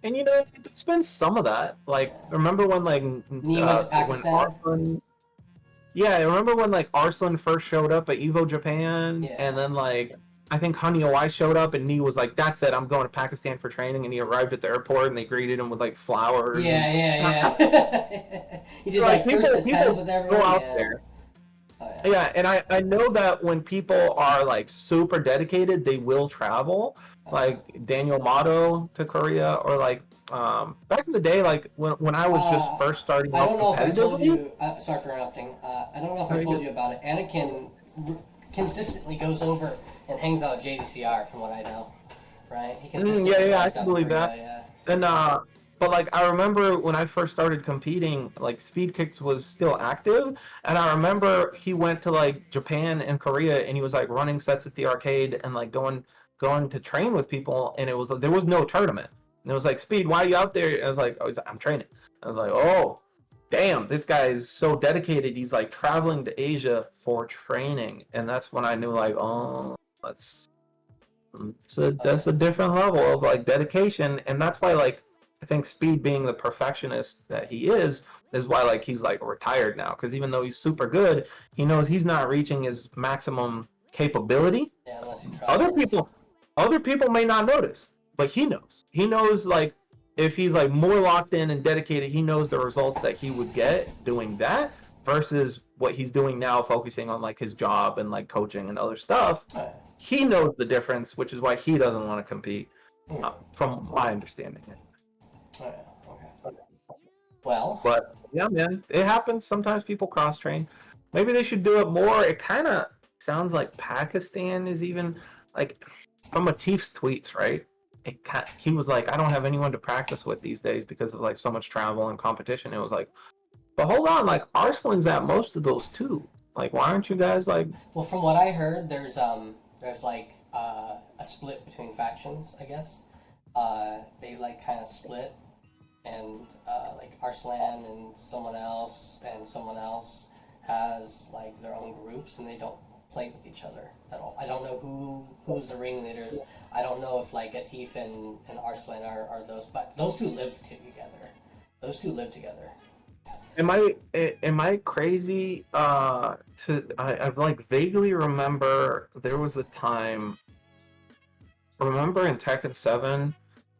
And you know, there's been some of that. Like, remember when like Knee went to Pakistan? Arslan, yeah, I remember when like Arslan first showed up at Evo Japan, Yeah. and then like I think Honey OI showed up, and Nee was like, "That's it, I'm going to Pakistan for training." And he arrived at the airport, and they greeted him with like flowers. Yeah. He did like first and tens with everyone. Go out there. Oh, yeah, and I know that when people are like super dedicated, they will travel. Like Daniel Motto to Korea, or like back in the day, like when I was just first starting. I don't know if I told you. Sorry for interrupting. I don't know if I told you about it. Anakin consistently goes over and hangs out at JDCR, from what I know. Right? He consistently I can believe that. Yeah. And but like I remember when I first started competing, like Speed Kicks was still active, and I remember he went to like Japan and Korea, and he was like running sets at the arcade and like going to train with people, and it was there was no tournament. And it was like, Speed, why are you out there? And I was like, I'm training. I was like, oh, damn, this guy is so dedicated. He's like traveling to Asia for training, and that's when I knew like, oh, that's a different level of like dedication, and that's why like I think Speed, being the perfectionist that he is why like he's like retired now, because even though he's super good, he knows he's not reaching his maximum capability. Yeah, unless he tries. Other people may not notice, but he knows. He knows like if he's like more locked in and dedicated, he knows the results that he would get doing that versus what he's doing now, focusing on like his job and like coaching and other stuff. He knows the difference, which is why he doesn't want to compete, from my understanding. Okay. Well. But yeah, man, it happens. Sometimes people cross train. Maybe they should do it more. It kind of sounds like Pakistan is even like from Atif's tweets, right? He was like, I don't have anyone to practice with these days because of like so much travel and competition. It was like, but hold on, like Arslan's at most of those too. Like, why aren't you guys like? Well, from what I heard, there's like a split between factions, I guess. They like kind of split, and like Arslan and someone else has like their own groups, and they don't play with each other at all. I don't know who's the ringleaders. I don't know if like Atif and Arslan are those, but those two live together. Am I crazy? I like vaguely remember there was a time. Remember in Tekken 7,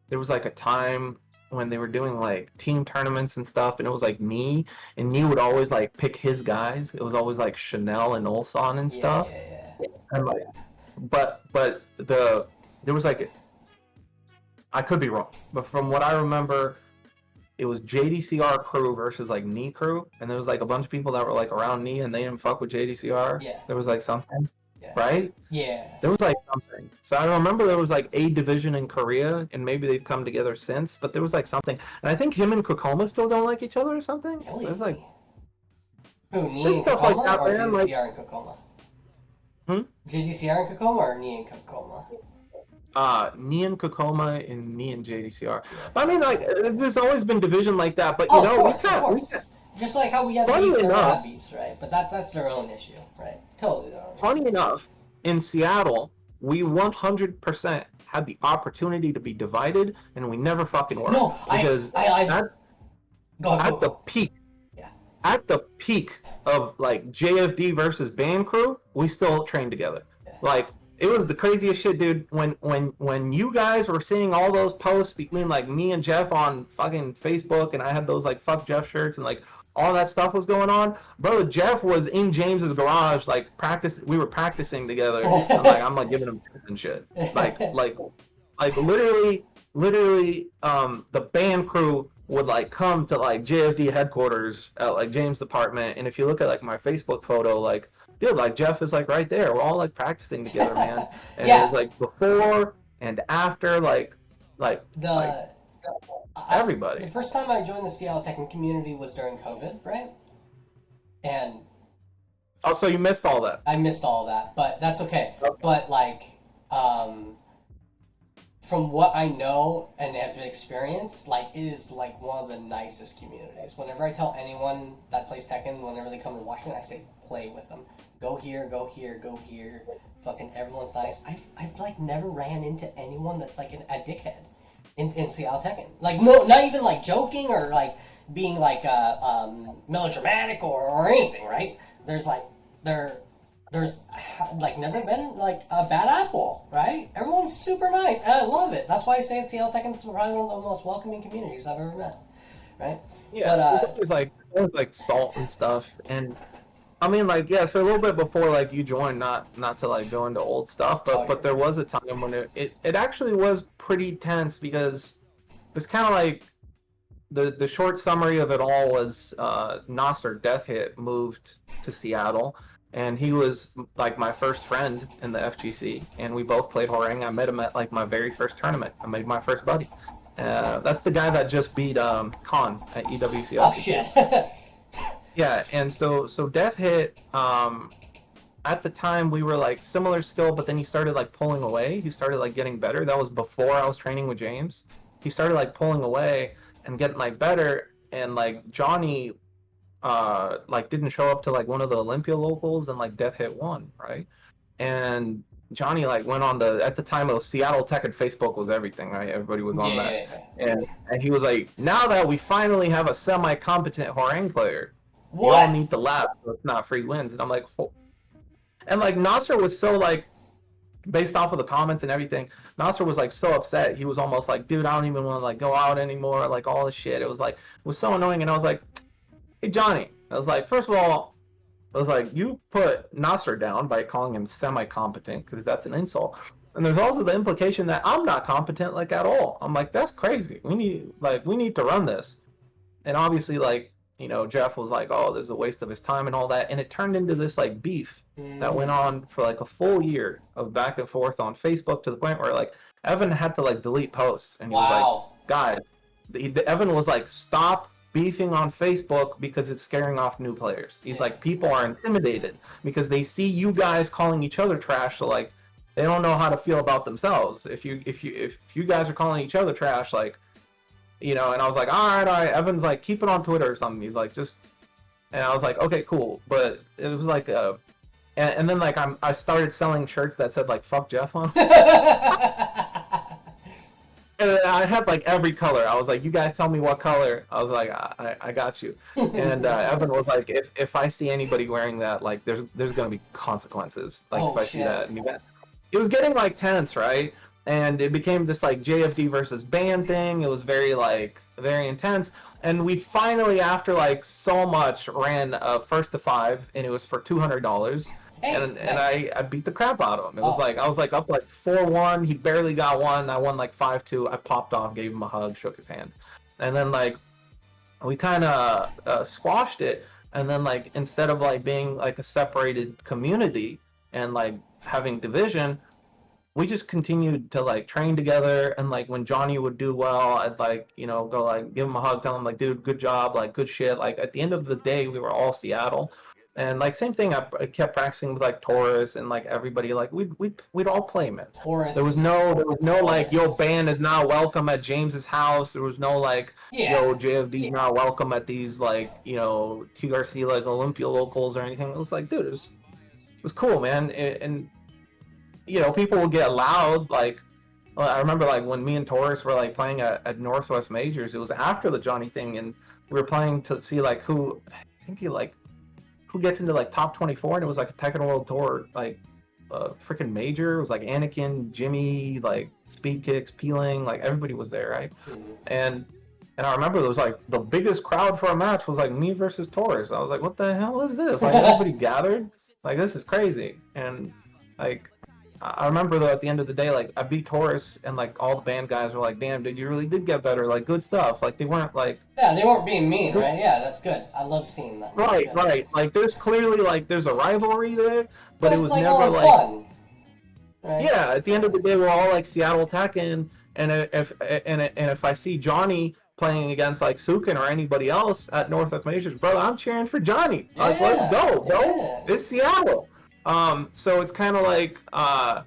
there was like a time when they were doing like team tournaments and stuff, and it was like Nee would always like pick his guys. It was always like Chanel and Ulsan and stuff. Yeah. And like, but there was like, I could be wrong, but from what I remember, it was JDCR crew versus like Nee crew, and there was like a bunch of people that were like around Nee, and they didn't fuck with JDCR. Yeah. There was like something. Yeah. Right? Yeah. There was like something. So I remember there was like a division in Korea, and maybe they've come together since, but there was like something. And I think him and Kokoma still don't like each other or something. Really? There's like who, Nee and Kokoma, like that, or JDCR like... and Kokoma? JDCR and Kokoma, or Nee and Kokoma? Nee and Kokoma and Nee and JDCR. But I mean, like, there's always been division like that, but you know, of course. Just like how we have beef and not beefs, right? But that's their own issue, right? Totally their own issue. Funny enough, in Seattle, we 100% had the opportunity to be divided, and we never fucking were. No, Because at the go. peak, Yeah. at the peak of like JFD versus Band Crew, we still trained together. Like, it was the craziest shit, dude. When you guys were seeing all those posts between like me and Jeff on fucking Facebook, and I had those like fuck Jeff shirts and like all that stuff was going on, bro. Jeff was in James's garage, like we were practicing together, and like I'm like giving him tips and shit, like literally, the Band Crew would like come to like JFD headquarters at like James' apartment, and if you look at like my Facebook photo, like, dude, like Jeff is like right there. We're all like practicing together, man. And Yeah. it was like before and after, everybody. The first time I joined the Seattle Tekken community was during COVID, right? And Oh, so you missed all that. I missed all of that, but that's okay. But like, from what I know and have experienced, like, it is like one of the nicest communities. Whenever I tell anyone that plays Tekken, whenever they come to Washington, I say play with them. Go here, go here, go here. Fucking everyone's nice. I've like never ran into anyone that's like a dickhead in Seattle Tekken. Like, no, not even like joking or like being like melodramatic or anything, right? There's like never been like a bad apple, right? Everyone's super nice, and I love it. That's why I say Seattle Tekken is probably one of the most welcoming communities I've ever met, right? Yeah, But it was like salt and stuff, and I mean, like, yeah, so a little bit before like you joined, not to like go into old stuff, but there was a time when it actually was pretty tense, because it's kind of like the short summary of it all was Nasser Death Hit moved to Seattle, and he was like my first friend in the FGC, and we both played Horeng. I met him at like my very first tournament. I made my first buddy. That's the guy that just beat Khan at EWC. oh shit. Yeah, and so Death Hit, at the time we were like similar skill, but then he started like pulling away. He started like getting better. That was before I was training with James. He started like pulling away and getting like better, and like Johnny like didn't show up to like one of the Olympia locals, and like Death Hit won, right? And Johnny like went on at the time it was Seattle Tekken. Facebook was everything, right? Everybody was on that. And he was like, now that we finally have a semi-competent Horeng player, we all need the lab, so it's not free wins. And I'm like, oh. And like Nasser was so like, based off of the comments and everything, Nasser was like so upset. He was almost like, dude, I don't even want to like go out anymore, like all this shit. It was like, it was so annoying. And I was like, hey Johnny, I was like, first of all, I was like, you put Nasser down by calling him semi-competent, because that's an insult. And there's also the implication that I'm not competent like at all. I'm like, that's crazy. We need to run this. And obviously, like, you know, Jeff was like, oh, there's a waste of his time and all that. And it turned into this like beef that went on for like a full year of back and forth on Facebook, to the point where like Evan had to like delete posts. And he was like, guys, Evan was like, stop beefing on Facebook because it's scaring off new players. He's like, people are intimidated because they see you guys calling each other trash, so like they don't know how to feel about themselves. If you guys are calling each other trash, like, you know. And I was like, all right. Evan's like, keep it on Twitter or something. He's like, just, and I was like, okay, cool. But it was like, and then like I started selling shirts that said like "fuck Jeff" on. And I had like every color. I was like, you guys tell me what color. I was like, I got you. And Evan was like, if I see anybody wearing that, like there's gonna be consequences. Like if I see that. And it was getting like tense, right? And it became this like JFD versus band thing. It was very intense. And we finally, after like so much, ran first to 5, and it was for $200. And I beat the crap out of him. It was like I was like up like 4-1. He barely got one. I won like 5-2. I popped off, gave him a hug, shook his hand, and then like we kind of squashed it. And then like instead of like being like a separated community and like having division, we just continued to like train together. And like when Johnny would do well, I'd like, you know, go like give him a hug, tell him like, dude, good job, like good shit. Like at the end of the day, we were all Seattle. And like same thing, I kept practicing with like Taurus and like everybody. Like we'd all play, man. Taurus. There was no like, yo, band is not welcome at James's house. There was no like, yo, JFD's not welcome at these like, you know, TRC like Olympia locals or anything. It was like, dude, it was cool, man. And people will get loud. Like, well, I remember like when me and Taurus were like playing at Northwest Majors. It was after the Johnny thing, and we were playing to see like who, I think he like who gets into like top 24, and it was like a Tekken World Tour like freaking major. It was like Anakin, Jimmy, like Speed Kicks, Peeling, like everybody was there, right? And I remember there was like the biggest crowd for a match was like me versus Taurus. I was like, what the hell is this? Like everybody gathered, like this is crazy. And like I remember though at the end of the day, like I beat Taurus, and like all the band guys were like, damn, dude, you really did get better. Like good stuff. Like they weren't like Yeah, they weren't being mean, right? Yeah, that's good. I love seeing that. right, right. Like there's clearly like there's a rivalry there, But but it it's was like never all like fun, right? yeah. At the end of the day, we're all like Seattle Tekken, and if I see Johnny playing against like Sukin or anybody else at Northwest Majors, bro, I'm cheering for Johnny. Like let's Yeah, go, bro. yeah. It's Seattle. So it's kind of like I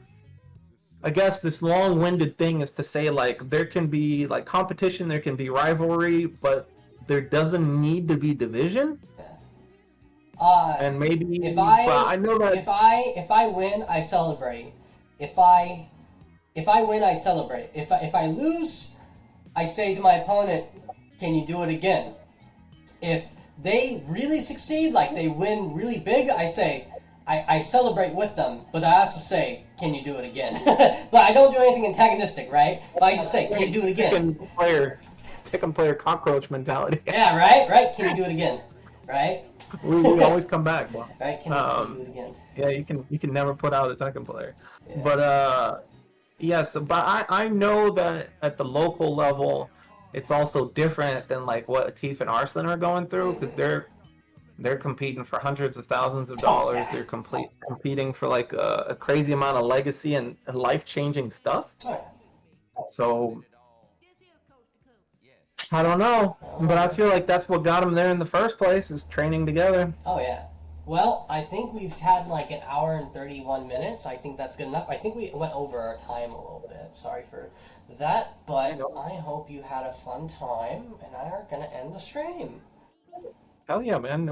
guess this long-winded thing is to say like there can be like competition, there can be rivalry, but there doesn't need to be division. And maybe, If but I know that if I win, I celebrate. If I win, I celebrate. If I lose, I say to my opponent, "Can you do it again?" If they really succeed, like they win really big, I say, I celebrate with them, but I also say, "Can you do it again?" But I don't do anything antagonistic, right? But I just say, "Can you do it again?" Tekken player cockroach mentality. Yeah, right. Can you do it again? Right? we always come back, bro. Right? Can you do it again? Yeah, you can never put out a Tekken player. Yeah. But yes, but I know that at the local level, it's also different than like what Teef and Arslan are going through, because they're competing for hundreds of thousands of dollars. They're competing for like a crazy amount of legacy and life-changing stuff. So I don't know, but I feel like that's what got them there in the first place, is training together. Oh yeah. Well, I think we've had like an hour and 31 minutes. I think that's good enough. I think we went over our time a little bit. Sorry for that, but I hope you had a fun time, and I are gonna end the stream. Hell yeah, man.